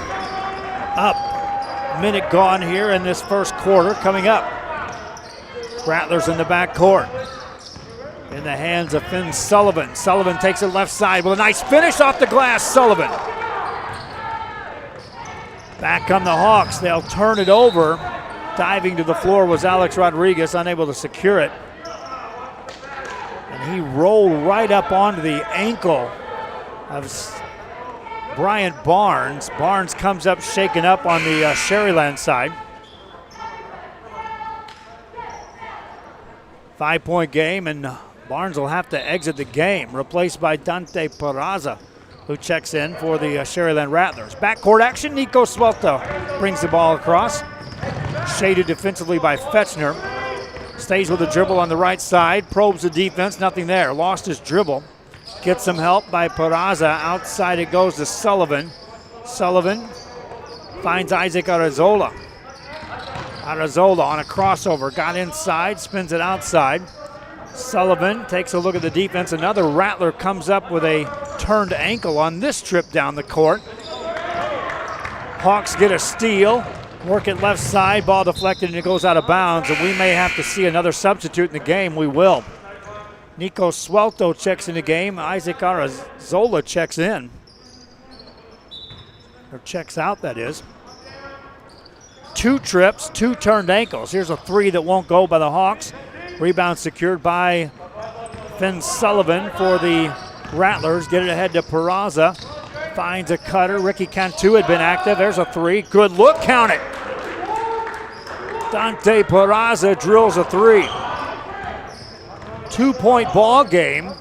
up. Minute gone here in this first quarter. Coming up. Rattlers in the back court. In the hands of Finn Sullivan. Sullivan takes it left side with a nice finish off the glass. Sullivan. Back come the Hawks. They'll turn it over. Diving to the floor was Alex Rodriguez, unable to secure it. And he rolled right up onto the ankle of Brian Barnes. Barnes comes up shaken up on the Sharyland side. 5-point game, and Barnes will have to exit the game, replaced by Dante Peraza, who checks in for the Sharyland Rattlers. Backcourt action, Nico Suelto brings the ball across. Shaded defensively by Fetchner. Stays with the dribble on the right side, probes the defense, nothing there. Lost his dribble. Gets some help by Peraza. Outside it goes to Sullivan. Sullivan finds Isaac Arazola. Arazola on a crossover, got inside, spins it outside. Sullivan takes a look at the defense. Another Rattler comes up with a turned ankle on this trip down the court. Hawks get a steal, work it left side, ball deflected, and it goes out of bounds, and we may have to see another substitute in the game. We will. Nico Suelto checks in the game. Isaac Arazola checks in. Or checks out, that is. 2 trips, 2 turned ankles. Here's a 3 that won't go by the Hawks. Rebound secured by Finn Sullivan for the Rattlers. Get it ahead to Peraza. Finds a cutter. Ricky Cantu had been active. There's a 3. Good look. Count it. Dante Peraza drills a 3. 2-point ball game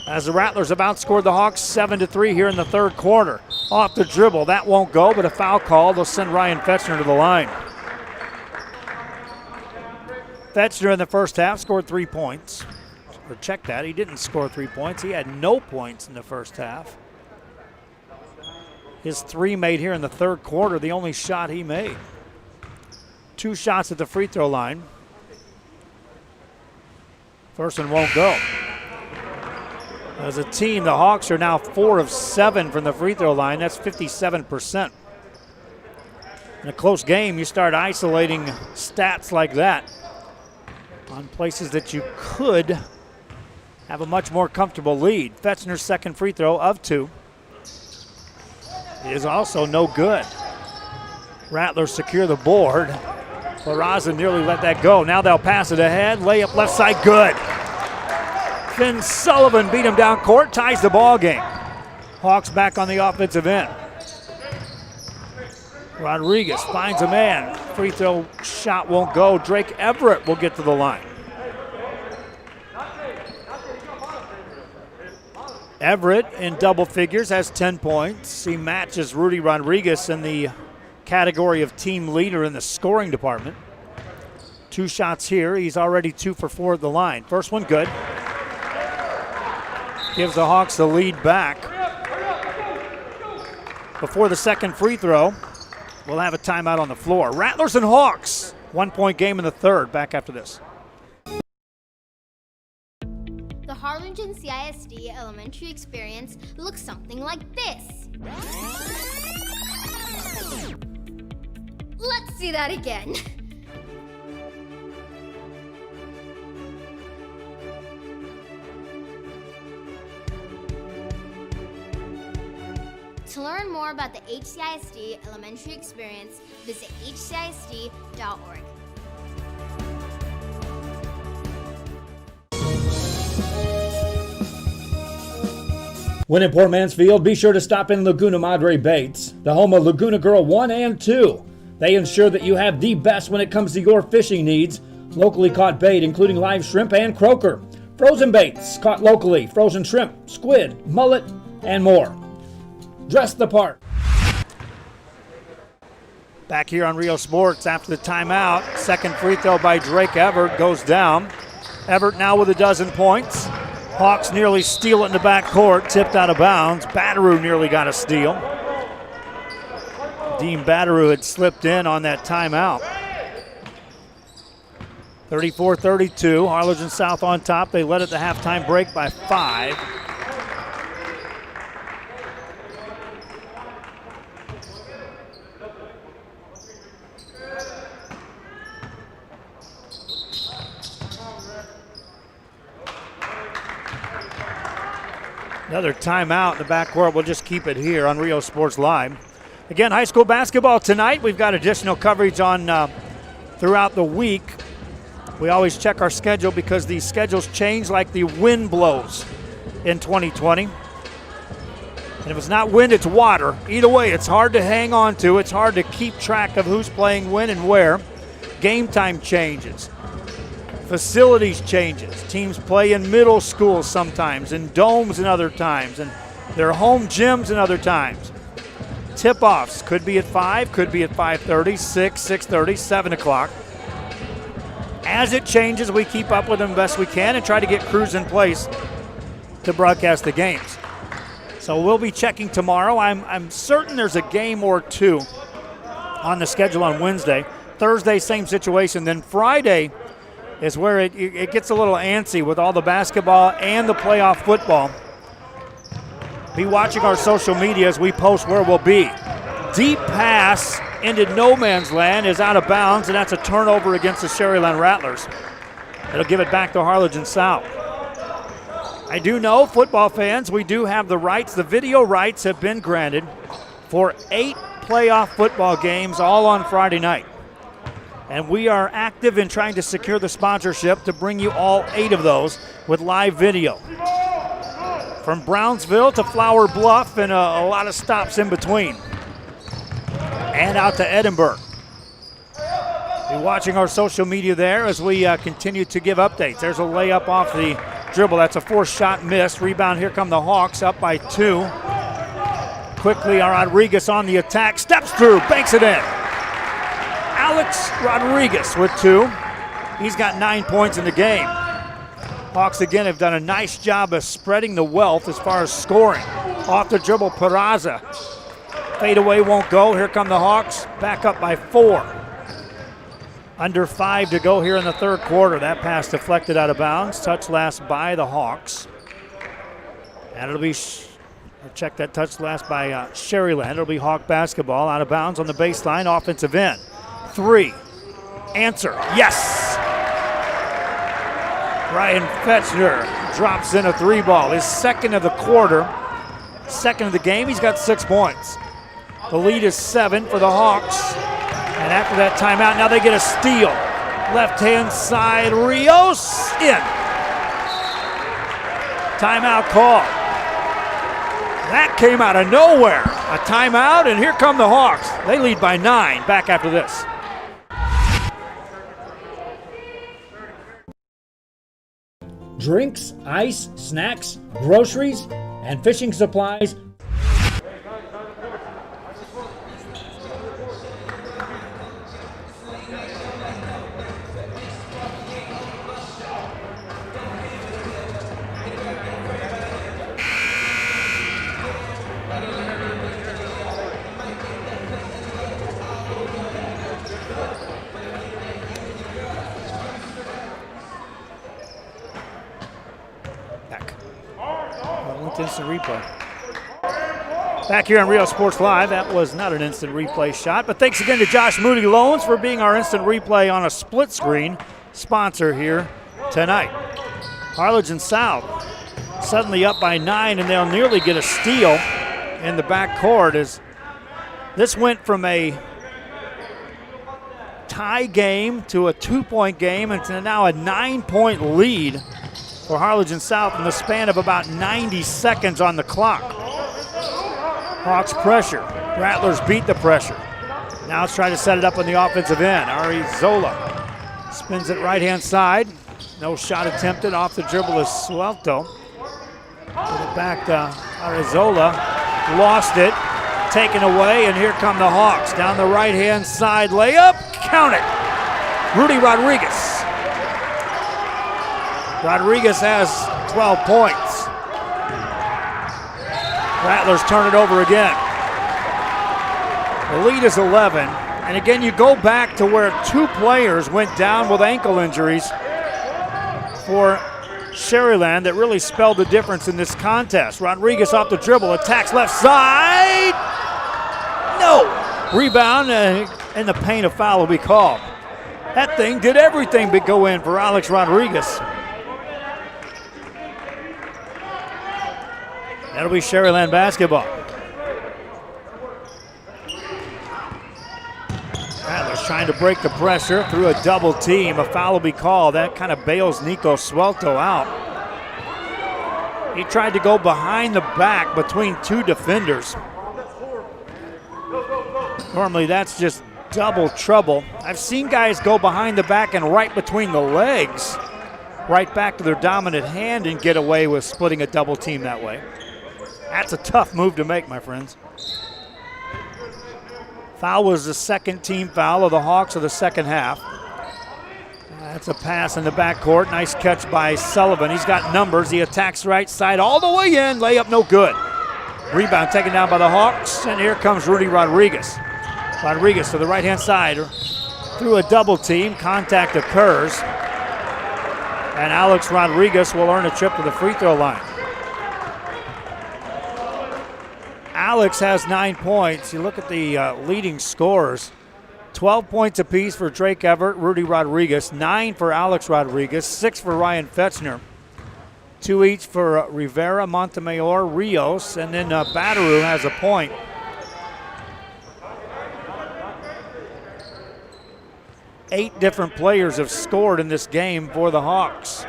as the Rattlers have outscored the Hawks 7-3 here in the third quarter. Off the dribble, that won't go, but a foul call. They'll send Ryan Fetchner to the line. Fetchner in the first half scored 3 points. Or check that, he didn't score 3 points. He had no points in the first half. His 3 made here in the third quarter, the only shot he made. 2 shots at the free throw line. First one won't go. As a team, the Hawks are now 4 of 7 from the free throw line. That's 57%. In a close game, you start isolating stats like that on places that you could have a much more comfortable lead. Fetchner's second free throw of 2 is also no good. Rattlers secure the board. Peraza nearly let that go. Now they'll pass it ahead. Layup left side, good. Finn Sullivan beat him down court, ties the ball game. Hawks back on the offensive end. Rodriguez finds a man. Free throw shot won't go. Drake Everett will get to the line. Everett in double figures has 10 points. He matches Rudy Rodriguez in the category of team leader in the scoring department. 2 shots here. He's already 2 for 4 at the line. First one good. Gives the Hawks the lead back. Before the second free throw, we'll have a timeout on the floor. Rattlers and Hawks, 1-point game in the third. Back after this. The Harlingen CISD elementary experience looks something like this. Let's see that again. To learn more about the HCISD elementary experience, visit hcisd.org. When in Port Mansfield, be sure to stop in Laguna Madre Baits, the home of Laguna Girl 1 and 2. They ensure that you have the best when it comes to your fishing needs. Locally caught bait, including live shrimp and croaker. Frozen baits, caught locally, frozen shrimp, squid, mullet, and more. Dress the part. Back here on Rio Sports after the timeout. Second free throw by Drake Everett goes down. Everett now with 12 points. Hawks nearly steal it in the backcourt, tipped out of bounds. Batteroo nearly got a steal. Dean Batteroo had slipped in on that timeout. 34-32, Harlingen South on top. They led at the halftime break by 5. Another timeout in the backcourt. We'll just keep it here on Rio Sports Live. Again, high school basketball tonight. We've got additional coverage on throughout the week. We always check our schedule because these schedules change like the wind blows in 2020. And if it's not wind, it's water. Either way, it's hard to hang on to. It's hard to keep track of who's playing when and where. Game time changes. Facilities changes. Teams play in middle schools sometimes, in domes and other times, and their home gyms and other times. Tip-offs could be at 5, could be at 5:30, 6, 6:30, 7 o'clock. As it changes, we keep up with them best we can and try to get crews in place to broadcast the games. So we'll be checking tomorrow. I'm certain there's a game or 2 on the schedule on Wednesday. Thursday, same situation. Then Friday is where it gets a little antsy with all the basketball and the playoff football. Be watching our social media as we post where we'll be. Deep pass into no man's land is out of bounds, and that's a turnover against the Sharyland Rattlers. It'll give it back to Harlingen South. I do know, football fans, we do have the rights. The video rights have been granted for 8 playoff football games, all on Friday night. And we are active in trying to secure the sponsorship to bring you all 8 of those with live video. From Brownsville to Flower Bluff and a lot of stops in between. And out to Edinburgh. Be watching our social media there as we continue to give updates. There's a layup off the dribble. That's a forced shot missed. Rebound, here come the Hawks, up by 2. Quickly, Rodriguez on the attack, steps through, banks it in. Alex Rodriguez with 2. He's got 9 points in the game. Hawks again have done a nice job of spreading the wealth as far as scoring. Off the dribble, Peraza. Fadeaway won't go. Here come the Hawks, back up by 4. Under 5 to go here in the third quarter. That pass deflected out of bounds. Touch last by the Hawks. And it'll be, check that touch last by Sharyland. It'll be Hawk basketball out of bounds on the baseline, offensive end. 3. Answer, yes! Ryan Fetchner drops in a 3 ball. His second of the quarter, second of the game. He's got 6 points. The lead is 7 for the Hawks. And after that timeout, now they get a steal. Left-hand side, Rios in. Timeout call. That came out of nowhere. A timeout, and here come the Hawks. They lead by 9. Back after this. Drinks, ice, snacks, groceries, and fishing supplies. Instant replay. Back here on Real Sports Live, that was not an instant replay shot, but thanks again to Josh Moody Loans for being our instant replay on a split screen sponsor here tonight. Harlingen South suddenly up by 9, and they'll nearly get a steal in the backcourt as this went from a tie game to a 2-point game and to now a 9-point lead for Harlingen South in the span of about 90 seconds on the clock. Hawks pressure. Rattlers beat the pressure. Now let's try to set it up on the offensive end. Arizola spins it right-hand side. No shot attempted. Off the dribble is Suelto. Put it back to Arizola. Lost it. Taken away, and here come the Hawks. Down the right-hand side layup. Count it. Rudy Rodriguez. Rodriguez has 12 points. Rattlers turn it over again. The lead is 11. And again, you go back to where 2 players went down with ankle injuries for Sharyland that really spelled the difference in this contest. Rodriguez off the dribble, attacks left side. No. Rebound, and the paint, a foul will be called. That thing did everything but go in for Alex Rodriguez. That'll be Sharyland basketball. Rattlers trying to break the pressure through a double team. A foul will be called. That kind of bails Nico Suelto out. He tried to go behind the back between 2 defenders. Normally that's just double trouble. I've seen guys go behind the back and right between the legs, right back to their dominant hand and get away with splitting a double team that way. That's a tough move to make, my friends. Foul was the second team foul of the Hawks of the second half. That's a pass in the backcourt. Nice catch by Sullivan. He's got numbers. He attacks right side all the way in. Layup no good. Rebound taken down by the Hawks, and here comes Rudy Rodriguez. Rodriguez to the right-hand side. Through a double team, contact occurs. And Alex Rodriguez will earn a trip to the free throw line. Alex has 9 points. You look at the leading scorers. 12 points apiece for Drake Everett, Rudy Rodriguez, 9 for Alex Rodriguez, 6 for Ryan Fetchner, 2 each for Rivera, Montemayor, Rios, and then Batteru has a point. Eight different players have scored in this game for the Hawks.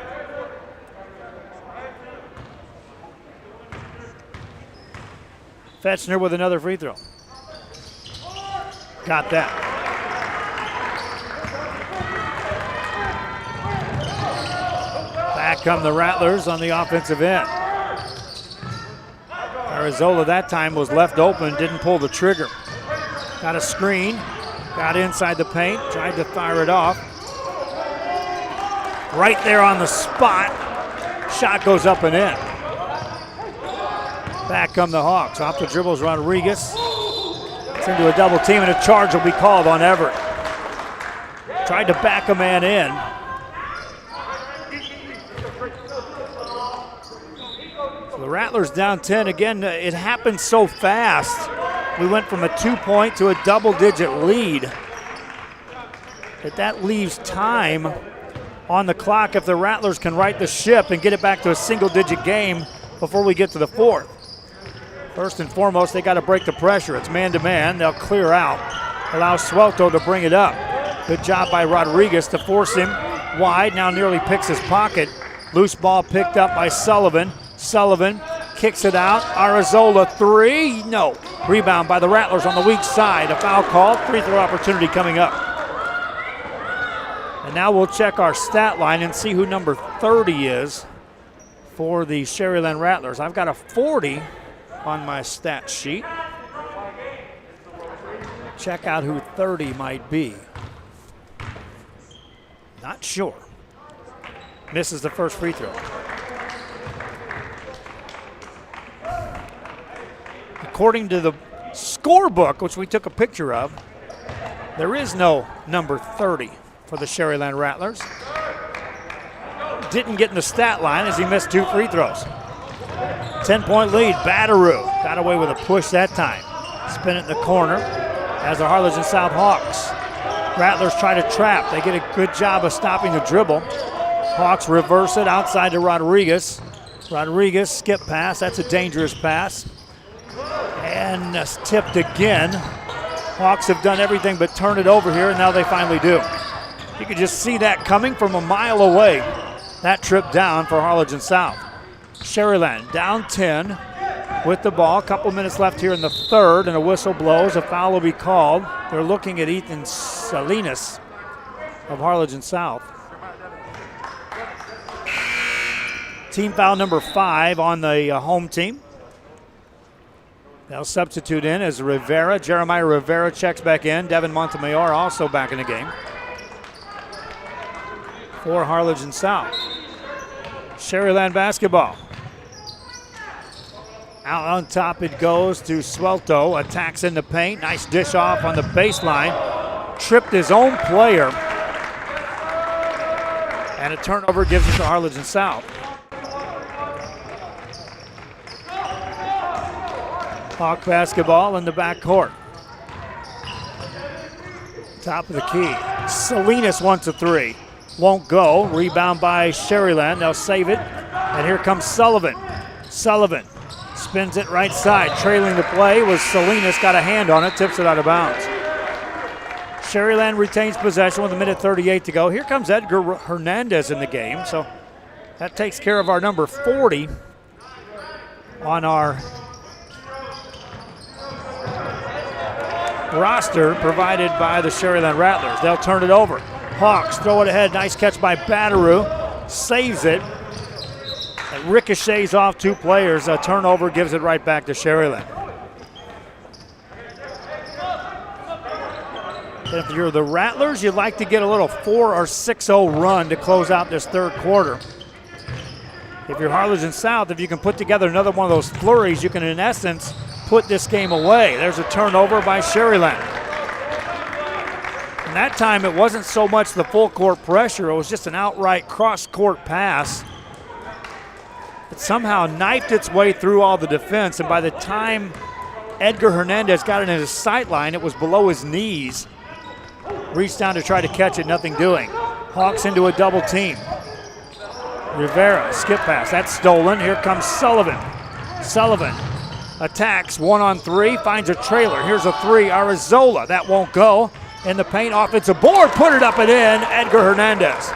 Fetchner with another free throw. Got that. come the Rattlers on the offensive end. Arizola that time was left open, didn't pull the trigger. Got a screen, got inside the paint, tried to fire it off. Right there on the spot. Shot goes up and in. Back come the Hawks. Off the dribbles, Rodriguez. It's into a double team, and a charge will be called on Everett. Tried to back a man in. So the Rattlers down 10. Again, it happened so fast. We went from a 2-point to a double-digit lead. That leaves time on the clock if the Rattlers can right the ship and get it back to a single-digit game before we get to the fourth. First and foremost, they got to break the pressure. It's man-to-man. They'll clear out. Allow Swelto to bring it up. Good job by Rodriguez to force him wide. Now nearly picks his pocket. Loose ball picked up by Sullivan. Sullivan kicks it out. Arizola three. No. Rebound by the Rattlers on the weak side. A foul call. Free throw opportunity coming up. And now we'll check our stat line and see who number 30 is for the Sharyland Rattlers. I've got a 40 on my stat sheet. Check out who 30 might be. Not sure. Misses the first free throw. According to the scorebook, which we took a picture of, there is no number 30 for the Sharyland Rattlers. Didn't get in the stat line as he missed 2 free throws. 10-point lead, Batteroo got away with a push that time. Spin it in the corner as the Harlingen South Hawks. Rattlers try to trap. They get a good job of stopping the dribble. Hawks reverse it outside to Rodriguez. Rodriguez skip pass. That's a dangerous pass. And tipped again. Hawks have done everything but turn it over here, and now they finally do. You can just see that coming from a mile away. That trip down for Harlingen South. Sharyland down 10 with the ball. A couple minutes left here in the third, and a whistle blows. A foul will be called. They're looking at Ethan Salinas of Harlingen South. Team foul number 5 on the home team. They'll substitute in as Rivera. Jeremiah Rivera checks back in. Devin Montemayor also back in the game for Harlingen South. Sharyland basketball. Out on top it goes to Swelto. Attacks in the paint. Nice dish off on the baseline. Tripped his own player. And a turnover gives it to Harlingen South. Hawk basketball in the backcourt. Top of the key. Salinas wants a three. Won't go. Rebound by Sharyland. They'll save it. And here comes Sullivan. Sullivan spins it right side. Trailing the play was Salinas. Got a hand on it. Tips it out of bounds. Sharyland retains possession with 1:38 to go. Here comes Edgar Hernandez in the game. So that takes care of our number 40 on our roster provided by the Sharyland Rattlers. They'll turn it over. Hawks throw it ahead. Nice catch by Batteroo. Saves it. It ricochets off 2 players. A turnover gives it right back to Sharyland. If you're the Rattlers, you'd like to get a little 4 or 6-0 run to close out this third quarter. If you're Harlingen South, if you can put together another one of those flurries, you can, in essence, put this game away. There's a turnover by Sharyland. And that time it wasn't so much the full court pressure, it was just an outright cross-court pass. It somehow knifed its way through all the defense, and by the time Edgar Hernandez got it in his sight line, it was below his knees. Reached down to try to catch it, nothing doing. Hawks into a double team. Rivera, skip pass, that's stolen. Here comes Sullivan. Sullivan attacks 1-on-3, finds a trailer. Here's a 3, Arizola. That won't go. In the paint, offensive board, put it up and in. Edgar Hernandez.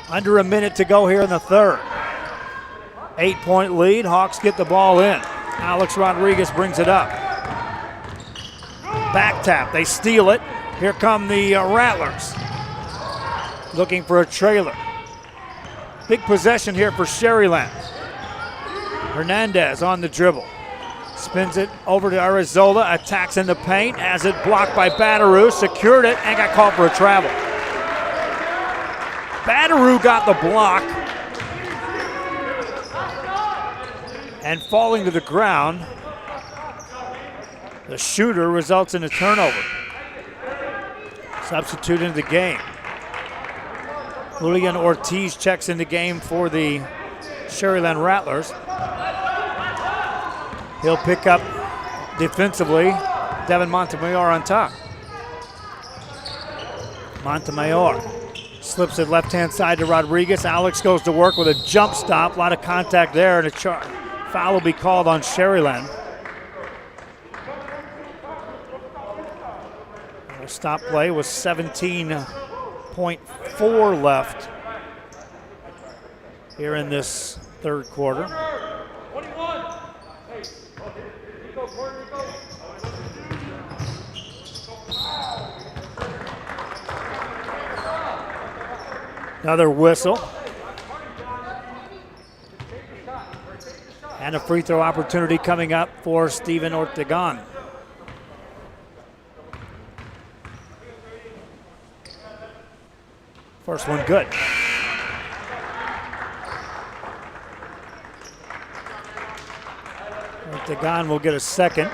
Under a minute to go here in the third. 8-point lead. Hawks get the ball in. Alex Rodriguez brings it up. Back tap. They steal it. Here come the Rattlers. Looking for a trailer. Big possession here for Sharyland. Hernandez on the dribble. Spins it over to Arizola, attacks in the paint, has it blocked by Batteroo, secured it, and got called for a travel. Batteroo got the block, and falling to the ground, the shooter results in a turnover. Substitute into the game. Julian Ortiz checks in the game for the Sharyland Rattlers. He'll pick up defensively. Devin Montemayor on top. Montemayor slips it left-hand side to Rodriguez. Alex goes to work with a jump stop. A lot of contact there, and a foul will be called on Sharyland. A stop play with 17.4 left here in this third quarter. Another whistle. And a free throw opportunity coming up for Steven Ortegon. First one good. Ortegon will get a second.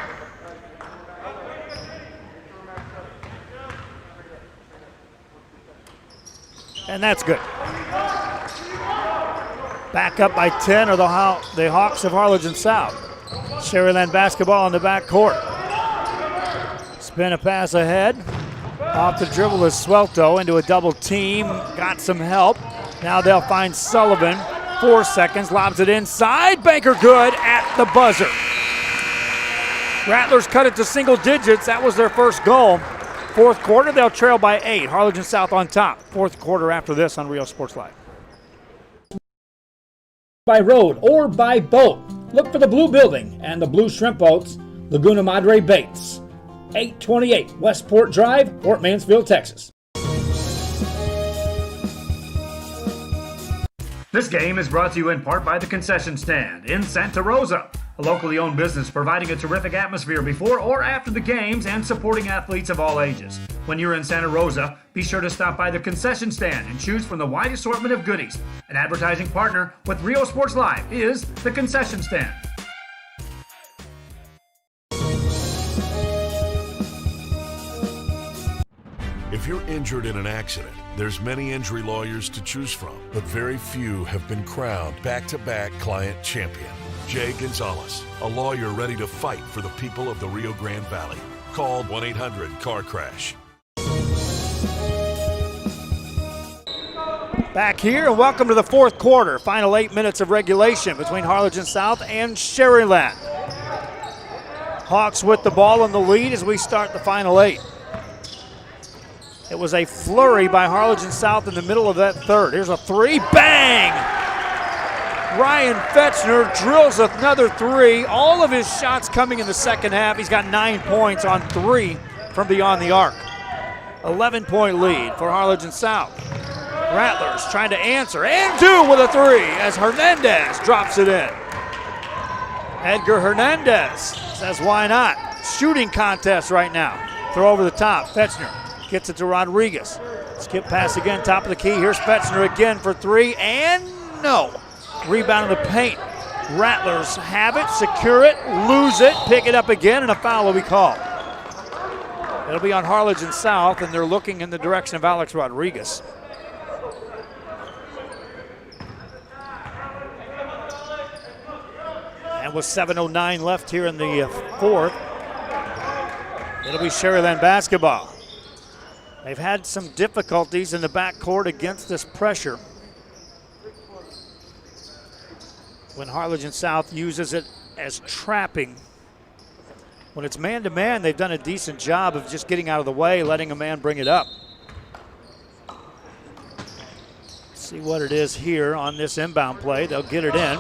And that's good. Back up by 10 are the Hawks of Harlingen South. Sharyland basketball in the backcourt. Spin a pass ahead. Off the dribble is Swelto into a double team. Got some help. Now they'll find Sullivan. 4 seconds. Lobs it inside. Banker good at the buzzer. Rattlers cut it to single digits. That was their first goal. Fourth quarter, they'll trail by 8. Harlingen South on top. Fourth quarter after this on Rio Sports Live. By road or by boat, look for the Blue Building and the Blue Shrimp Boats, Laguna Madre Baits. 828 Westport Drive, Fort Mansfield, Texas. This game is brought to you in part by the Concession Stand in Santa Rosa, a locally owned business providing a terrific atmosphere before or after the games and supporting athletes of all ages. When you're in Santa Rosa, be sure to stop by the Concession Stand and choose from the wide assortment of goodies. An advertising partner with Rio Sports Live is the Concession Stand. If you're injured in an accident, there's many injury lawyers to choose from, but very few have been crowned back-to-back client champion. Jay Gonzalez, a lawyer ready to fight for the people of the Rio Grande Valley. Call 1-800-CAR-CRASH. Back here, and welcome to the fourth quarter. Final 8 minutes of regulation between Harlingen South and Sharyland. Hawks with the ball in the lead as we start the final 8. It was a flurry by Harlingen South in the middle of that third. Here's a three, bang! Ryan Fetchner drills another three. All of his shots coming in the second half. He's got 9 points on 3 from beyond the arc. 11-point lead for Harlingen South. Rattlers trying to answer and do with a three as Hernandez drops it in. Edgar Hernandez says, why not? Shooting contest right now. Throw over the top. Fetchner gets it to Rodriguez. Skip pass again, top of the key. Here's Fetchner again for 3, and no. Rebound in the paint. Rattlers have it, secure it, lose it, pick it up again, and a foul will be called. It'll be on Harlingen South, and they're looking in the direction of Alex Rodriguez. And with 7:09 left here in the fourth, it'll be Sharyland basketball. They've had some difficulties in the backcourt against this pressure. When Harlingen South uses it as trapping. When it's man-to-man, they've done a decent job of just getting out of the way, letting a man bring it up. See what it is here on this inbound play. They'll get it in.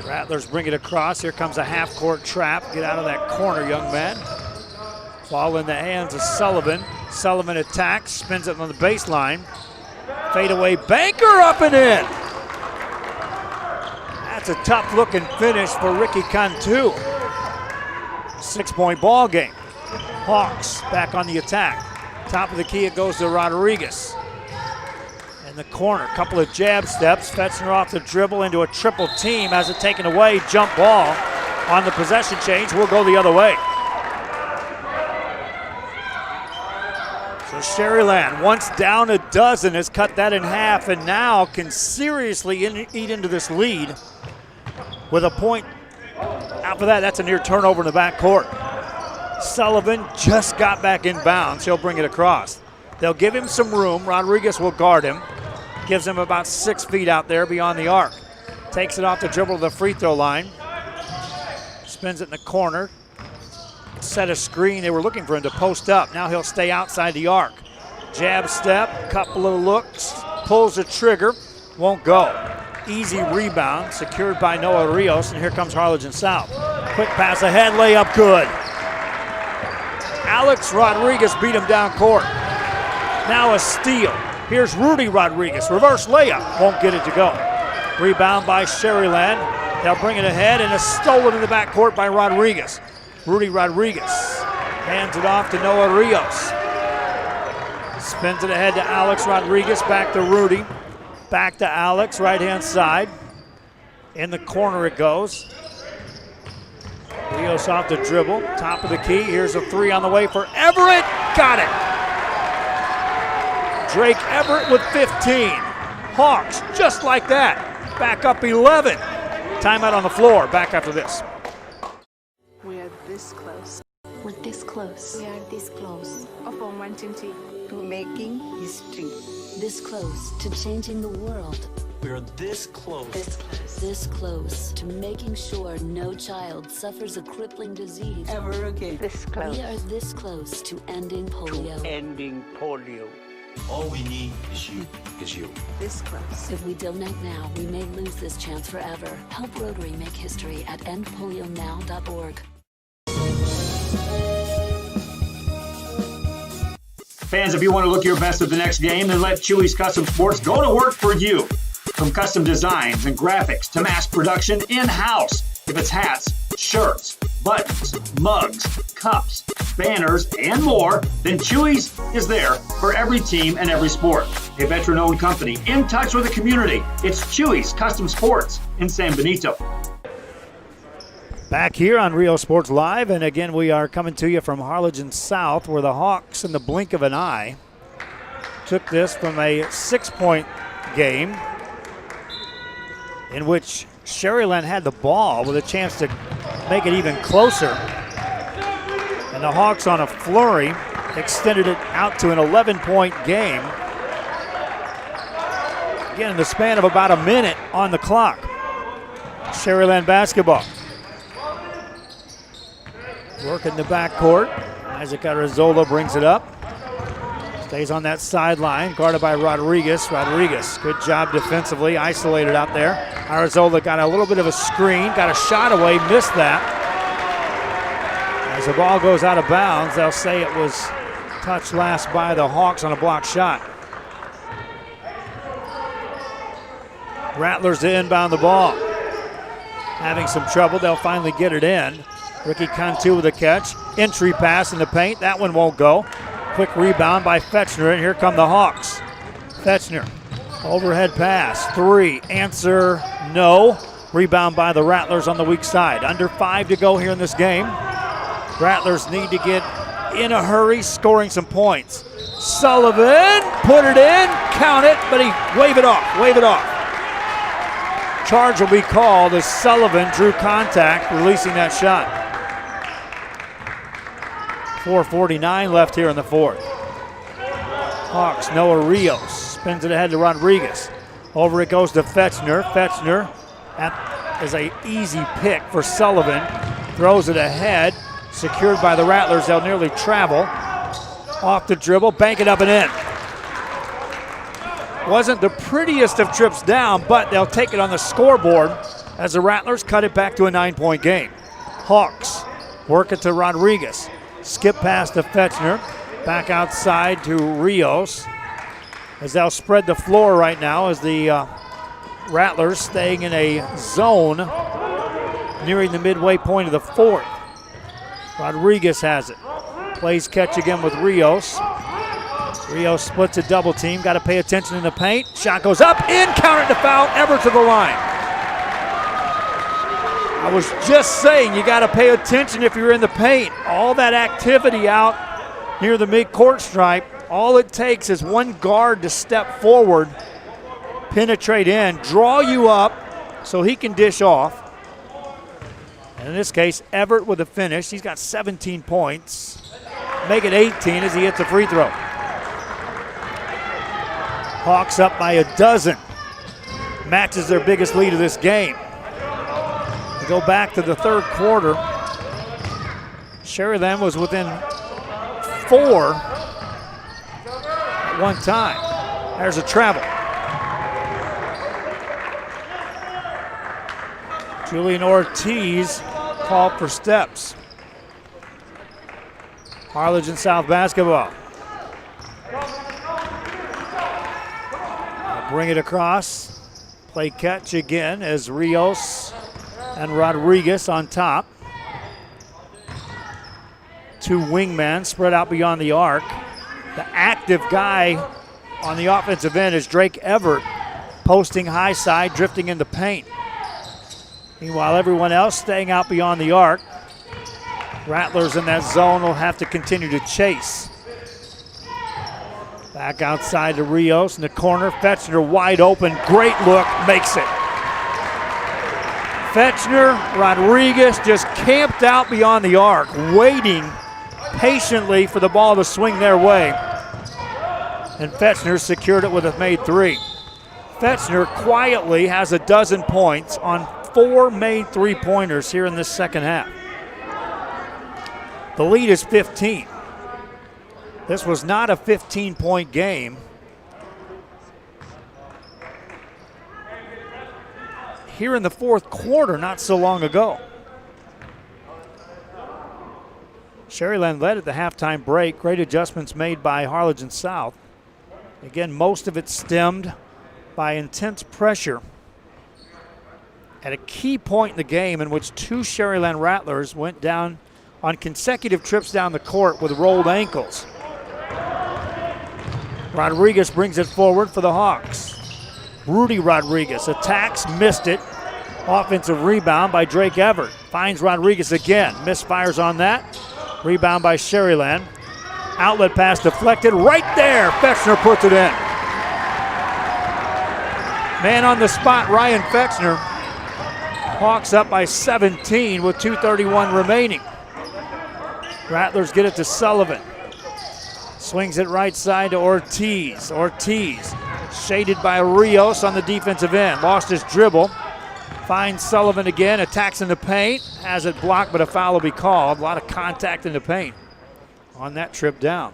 Rattlers bring it across. Here comes a half-court trap. Get out of that corner, young man. Ball in the hands of Sullivan. Sullivan attacks, spins it on the baseline. Fadeaway banker up and in. That's a tough looking finish for Ricky Cantu. 6-point ball game. Hawks back on the attack. Top of the key, it goes to Rodriguez. In the corner, couple of jab steps. Fetzner off the dribble into a triple team. Has it taken away. Jump ball on the possession change. Will go the other way. So Sharyland, once down a dozen, has cut that in half and now can seriously eat into this lead with a point. After that, that's a near turnover in the backcourt. Sullivan just got back in bounds. He'll bring it across. They'll give him some room. Rodriguez will guard him. Gives him about 6 feet out there beyond the arc. Takes it off the dribble to the free throw line. Spins it in the corner. Set a screen. They were looking for him to post up. Now he'll stay outside the arc. Jab step, couple of looks, pulls the trigger, won't go. Easy rebound, secured by Noah Rios, and here comes Harlingen South. Quick pass ahead, layup good. Alex Rodriguez beat him down court. Now a steal. Here's Rudy Rodriguez, reverse layup, won't get it to go. Rebound by Sharyland. They'll bring it ahead, and it's stolen in the backcourt by Rodriguez. Rudy Rodriguez hands it off to Noah Rios. Spins it ahead to Alex Rodriguez, back to Rudy. Back to Alex, right-hand side. In the corner it goes. Rios off the dribble, top of the key. Here's a three on the way for Everett. Got it. Drake Everett with 15. Hawks, just like that. Back up 11. Timeout on the floor. Back after this. We are this close. We're this close. We are this close. Of wanting to making history. This close to changing the world. We're this close. This close. This close to making sure no child suffers a crippling disease Ever again. This close. We are this close to ending polio. Ending polio. All we need is you. This close. If we don't act now, we may lose this chance forever. Help Rotary make history at endpolionow.org. Fans, if you want to look your best at the next game, then let Chewy's Custom Sports go to work for you. From custom designs and graphics to mass production in-house. If it's hats, shirts, buttons, mugs, cups, banners, and more, then Chewy's is there for every team and every sport. A veteran-owned company in touch with the community. It's Chewy's Custom Sports in San Benito. Back here on Rio Sports Live, and again we are coming to you from Harlingen South, where the Hawks, in the blink of an eye, took this from a 6-point game in which Sharyland had the ball with a chance to make it even closer. And the Hawks, on a flurry, extended it out to an 11-point game. Again, in the span of about a minute on the clock. Sharyland basketball. Working the backcourt. Isaac Arazola brings it up. Stays on that sideline, guarded by Rodriguez. Rodriguez, good job defensively, isolated out there. Arazola got a little bit of a screen, got a shot away, missed that. As the ball goes out of bounds, they'll say it was touched last by the Hawks on a blocked shot. Rattlers to inbound the ball. Having some trouble, they'll finally get it in. Ricky Cantu with a catch. Entry pass in the paint. That one won't go. Quick rebound by Fetzner, and here come the Hawks. Fetzner, overhead pass. Three. Answer, no. Rebound by the Rattlers on the weak side. Under 5 to go here in this game. Rattlers need to get in a hurry, scoring some points. Sullivan, put it in, count it, but he wave it off. Charge will be called as Sullivan drew contact, releasing that shot. 4:49 left here in the fourth. Hawks, Noah Rios spins it ahead to Rodriguez. Over it goes to Fetzner. Fetzner, that is an easy pick for Sullivan. Throws it ahead, secured by the Rattlers. They'll nearly travel. Off the dribble, bank it up and in. Wasn't the prettiest of trips down, but they'll take it on the scoreboard as the Rattlers cut it back to a 9-point game. Hawks work it to Rodriguez. Skip pass to Fetzner. Back outside to Rios. as they'll spread the floor right now as the Rattlers staying in a zone nearing the midway point of the fourth. Rodriguez has it. Plays catch again with Rios. Rios splits a double team. Got to pay attention in the paint. Shot goes up, in, counted to foul, Everett to the line. I was just saying you got to pay attention if you're in the paint. All that activity out near the midcourt stripe, all it takes is one guard to step forward, penetrate in, draw you up so he can dish off. And in this case, Everett with a finish. He's got 17 points. Make it 18 as he hits a free throw. Hawks up by a dozen. Matches their biggest lead of this game. We go back to the third quarter. Sharyland was within 4 at one time. There's a travel. Julian Ortiz called for steps. Harlingen South basketball. Bring it across. Play catch again as Rios and Rodriguez on top. 2 wingmen spread out beyond the arc. The active guy on the offensive end is Drake Everett, posting high side, drifting in the paint. Meanwhile, everyone else staying out beyond the arc. Rattlers in that zone will have to continue to chase. Back outside to Rios in the corner. Fetchner wide open. Great look. Makes it. Fetchner, Rodriguez just camped out beyond the arc, waiting patiently for the ball to swing their way. And Fetchner secured it with a made 3. Fetchner quietly has a dozen points on 4 made 3-pointers here in this second half. The lead is 15. This was not a 15-point game. Here in the fourth quarter, not so long ago. Sharyland led at the halftime break. Great adjustments made by Harlingen South. Again, most of it stemmed by intense pressure at a key point in the game in which 2 Sharyland Rattlers went down on consecutive trips down the court with rolled ankles. Rodriguez brings it forward for the Hawks. Rudy Rodriguez attacks, missed it. Offensive rebound by Drake Everett. Finds Rodriguez again, misfires on that. Rebound by Sharyland. Outlet pass deflected, right there. Fetchner puts it in. Man on the spot, Ryan Fetchner. Hawks up by 17 with 2:31 remaining. Rattlers get it to Sullivan. Swings it right side to Ortiz. Ortiz shaded by Rios on the defensive end. Lost his dribble. Finds Sullivan again. Attacks in the paint. Has it blocked, but a foul will be called. A lot of contact in the paint on that trip down.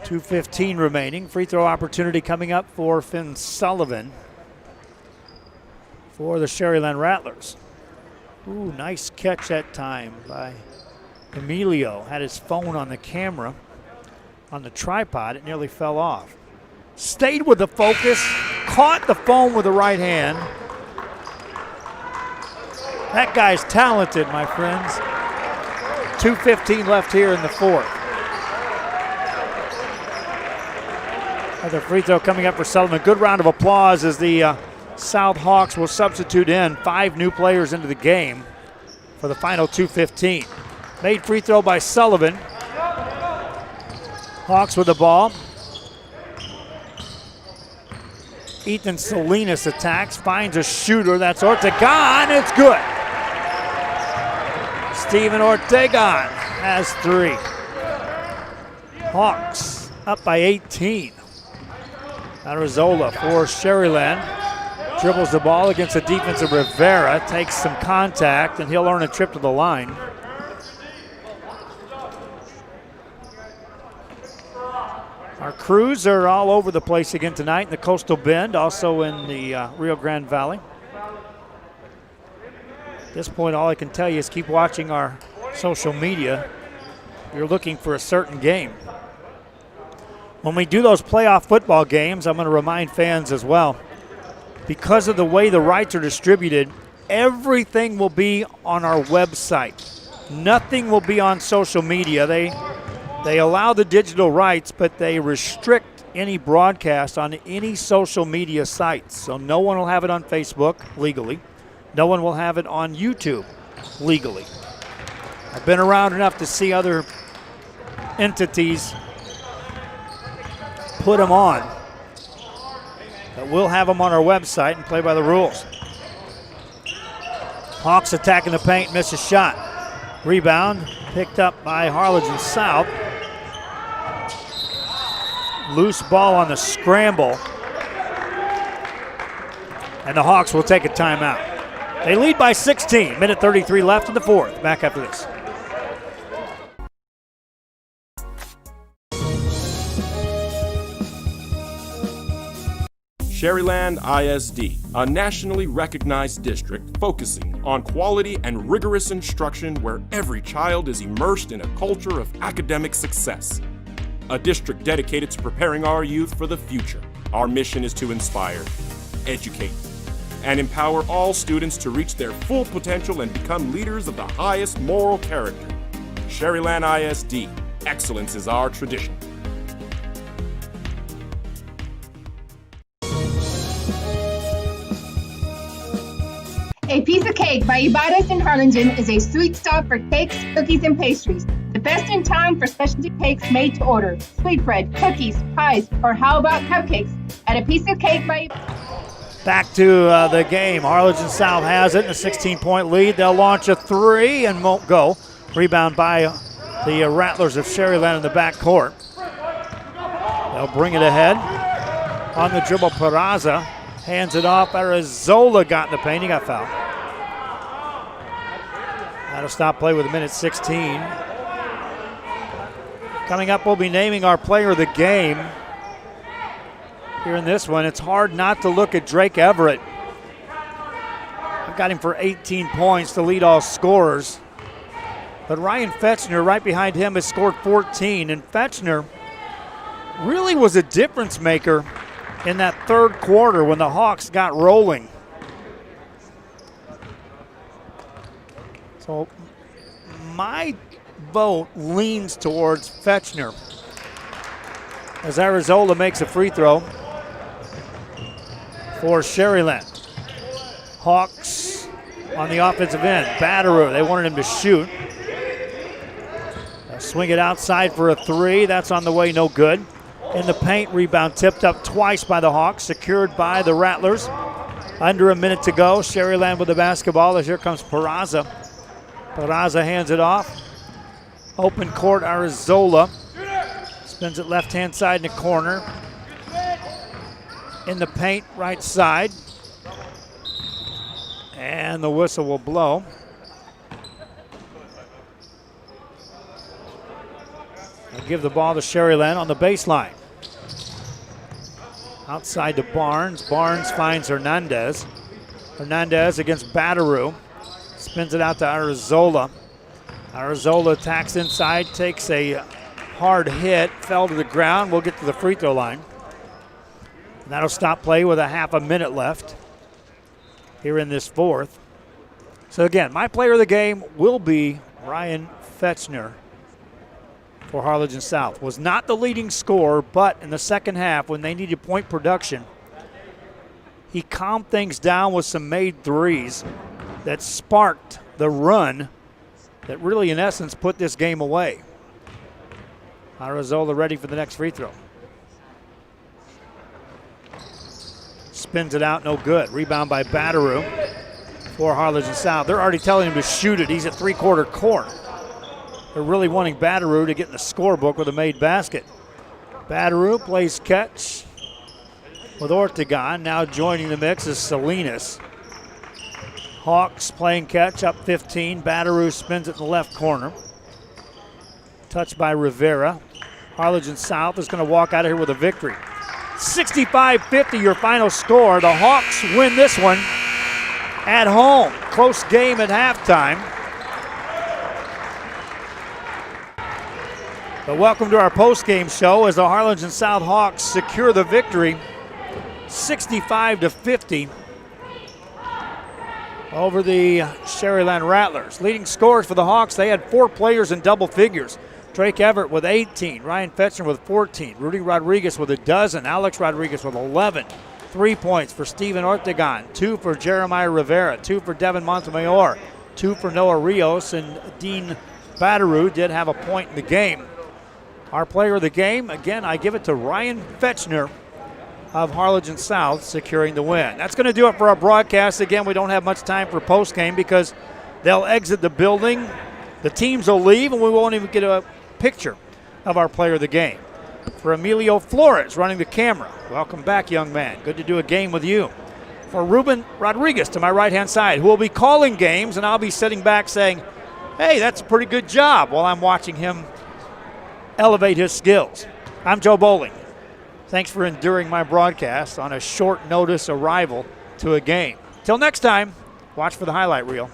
2:15 remaining. Free throw opportunity coming up for Finn Sullivan for the Sharyland Rattlers. Ooh, nice catch that time by Emilio. Had his phone on the camera, on the tripod. It nearly fell off. Stayed with the focus, caught the phone with the right hand. That guy's talented, my friends. 2:15 left here in the fourth. Another free throw coming up for Sullivan. Good round of applause as the South Hawks will substitute in 5 new players into the game for the final 2:15. Made free throw by Sullivan. Hawks with the ball. Ethan Salinas attacks, finds a shooter. That's Ortegon. It's good. Steven Ortegon has 3. Hawks up by 18. Arizola for Sharyland. Dribbles the ball against the defense of Rivera. Takes some contact, and he'll earn a trip to the line. Our crews are all over the place again tonight in the Coastal Bend, also in the Rio Grande Valley. At this point, all I can tell you is keep watching our social media. you're looking for a certain game. When we do those playoff football games, I'm going to remind fans as well, because of the way the rights are distributed, everything will be on our website. Nothing will be on social media. They allow the digital rights, but they restrict any broadcast on any social media sites. So no one will have it on Facebook legally. No one will have it on YouTube legally. I've been around enough to see other entities put them on. But we'll have them on our website and play by the rules. Hawks attacking the paint, miss a shot. Rebound picked up by Harlingen South. Loose ball on the scramble. And the Hawks will take a timeout. They lead by 16. Minute 33 left in the fourth. Back after this. Sharyland ISD, a nationally recognized district focusing on quality and rigorous instruction where every child is immersed in a culture of academic success. A district dedicated to preparing our youth for the future. Our mission is to inspire, educate, and empower all students to reach their full potential and become leaders of the highest moral character. Sharyland ISD, excellence is our tradition. A Piece of Cake by Ibadas in Harlingen is a sweet stop for cakes, cookies, and pastries. The best in town for specialty cakes made to order. Sweetbread, cookies, pies, or how about cupcakes? At A Piece of Cake by Back to the game. Harlingen South has it in a 16-point lead. They'll launch a three and won't go. Rebound by the Rattlers of Sharyland in the backcourt. They'll bring it ahead. On the dribble, Peraza hands it off. Arizola got in the paint. He got fouled. That'll stop play with a minute 16. Coming up, we'll be naming our player of the game. Here in this one, it's hard not to look at Drake Everett. I've got him for 18 points to lead all scorers. But Ryan Fetchner, right behind him, has scored 14. And Fetchner really was a difference maker in that third quarter when the Hawks got rolling. So my vote leans towards Fetchner as Arizola makes a free throw for Sharyland. Hawks on the offensive end. Batteroo, they wanted him to shoot. They'll swing it outside for a three. That's on the way, no good. In the paint, rebound tipped up twice by the Hawks, secured by the Rattlers. Under a minute to go. Sharyland with the basketball as here comes Peraza. Peraza hands it off. Open court, Arizola. Spins it left-hand side in the corner. In the paint, right side. And the whistle will blow. They'll give the ball to Sharyland on the baseline. Outside to Barnes. Barnes finds Hernandez. Hernandez against Batteroo. Spins it out to Arizola. Arizola attacks inside, takes a hard hit, fell to the ground. We'll get to the free throw line. And that'll stop play with a half a minute left here in this fourth. So again, my player of the game will be Ryan Fetchner for Harlingen South. Was not the leading scorer, but in the second half when they needed point production, he calmed things down with some made threes that sparked the run that really, in essence, put this game away. Arizola ready for the next free throw. Spins it out, no good. Rebound by Batteroo for Harlingen South. They're already telling him to shoot it. He's at three-quarter court. They're really wanting Batteroo to get in the scorebook with a made basket. Batteroo plays catch with Ortegon. Now joining the mix is Salinas. Hawks playing catch, up 15. Batteroo spins it in the left corner. Touched by Rivera. Harlingen South is going to walk out of here with a victory. 65-50 your final score. The Hawks win this one at home. Close game at halftime. But welcome to our post-game show as the Harlingen South Hawks secure the victory 65-50 over the Sharyland Rattlers. Leading scorers for the Hawks, they had 4 players in double figures. Drake Everett with 18, Ryan Fetchner with 14, Rudy Rodriguez with 12, Alex Rodriguez with 11. 3 points for Steven Ortegon, 2 for Jeremiah Rivera, 2 for Devin Montemayor, 2 for Noah Rios, and Dean Batteroo did have a point in the game. Our player of the game, again, I give it to Ryan Fetchner of Harlingen South, securing the win. That's going to do it for our broadcast. Again, we don't have much time for post-game because they'll exit the building, the teams will leave, and we won't even get a picture of our player of the game. For Emilio Flores running the camera, welcome back, young man. Good to do a game with you. For Ruben Rodriguez to my right-hand side, who will be calling games, and I'll be sitting back saying, hey, that's a pretty good job, while I'm watching him elevate his skills. I'm Joe Bowling. Thanks for enduring my broadcast on a short notice arrival to a game. Till next time, watch for the highlight reel.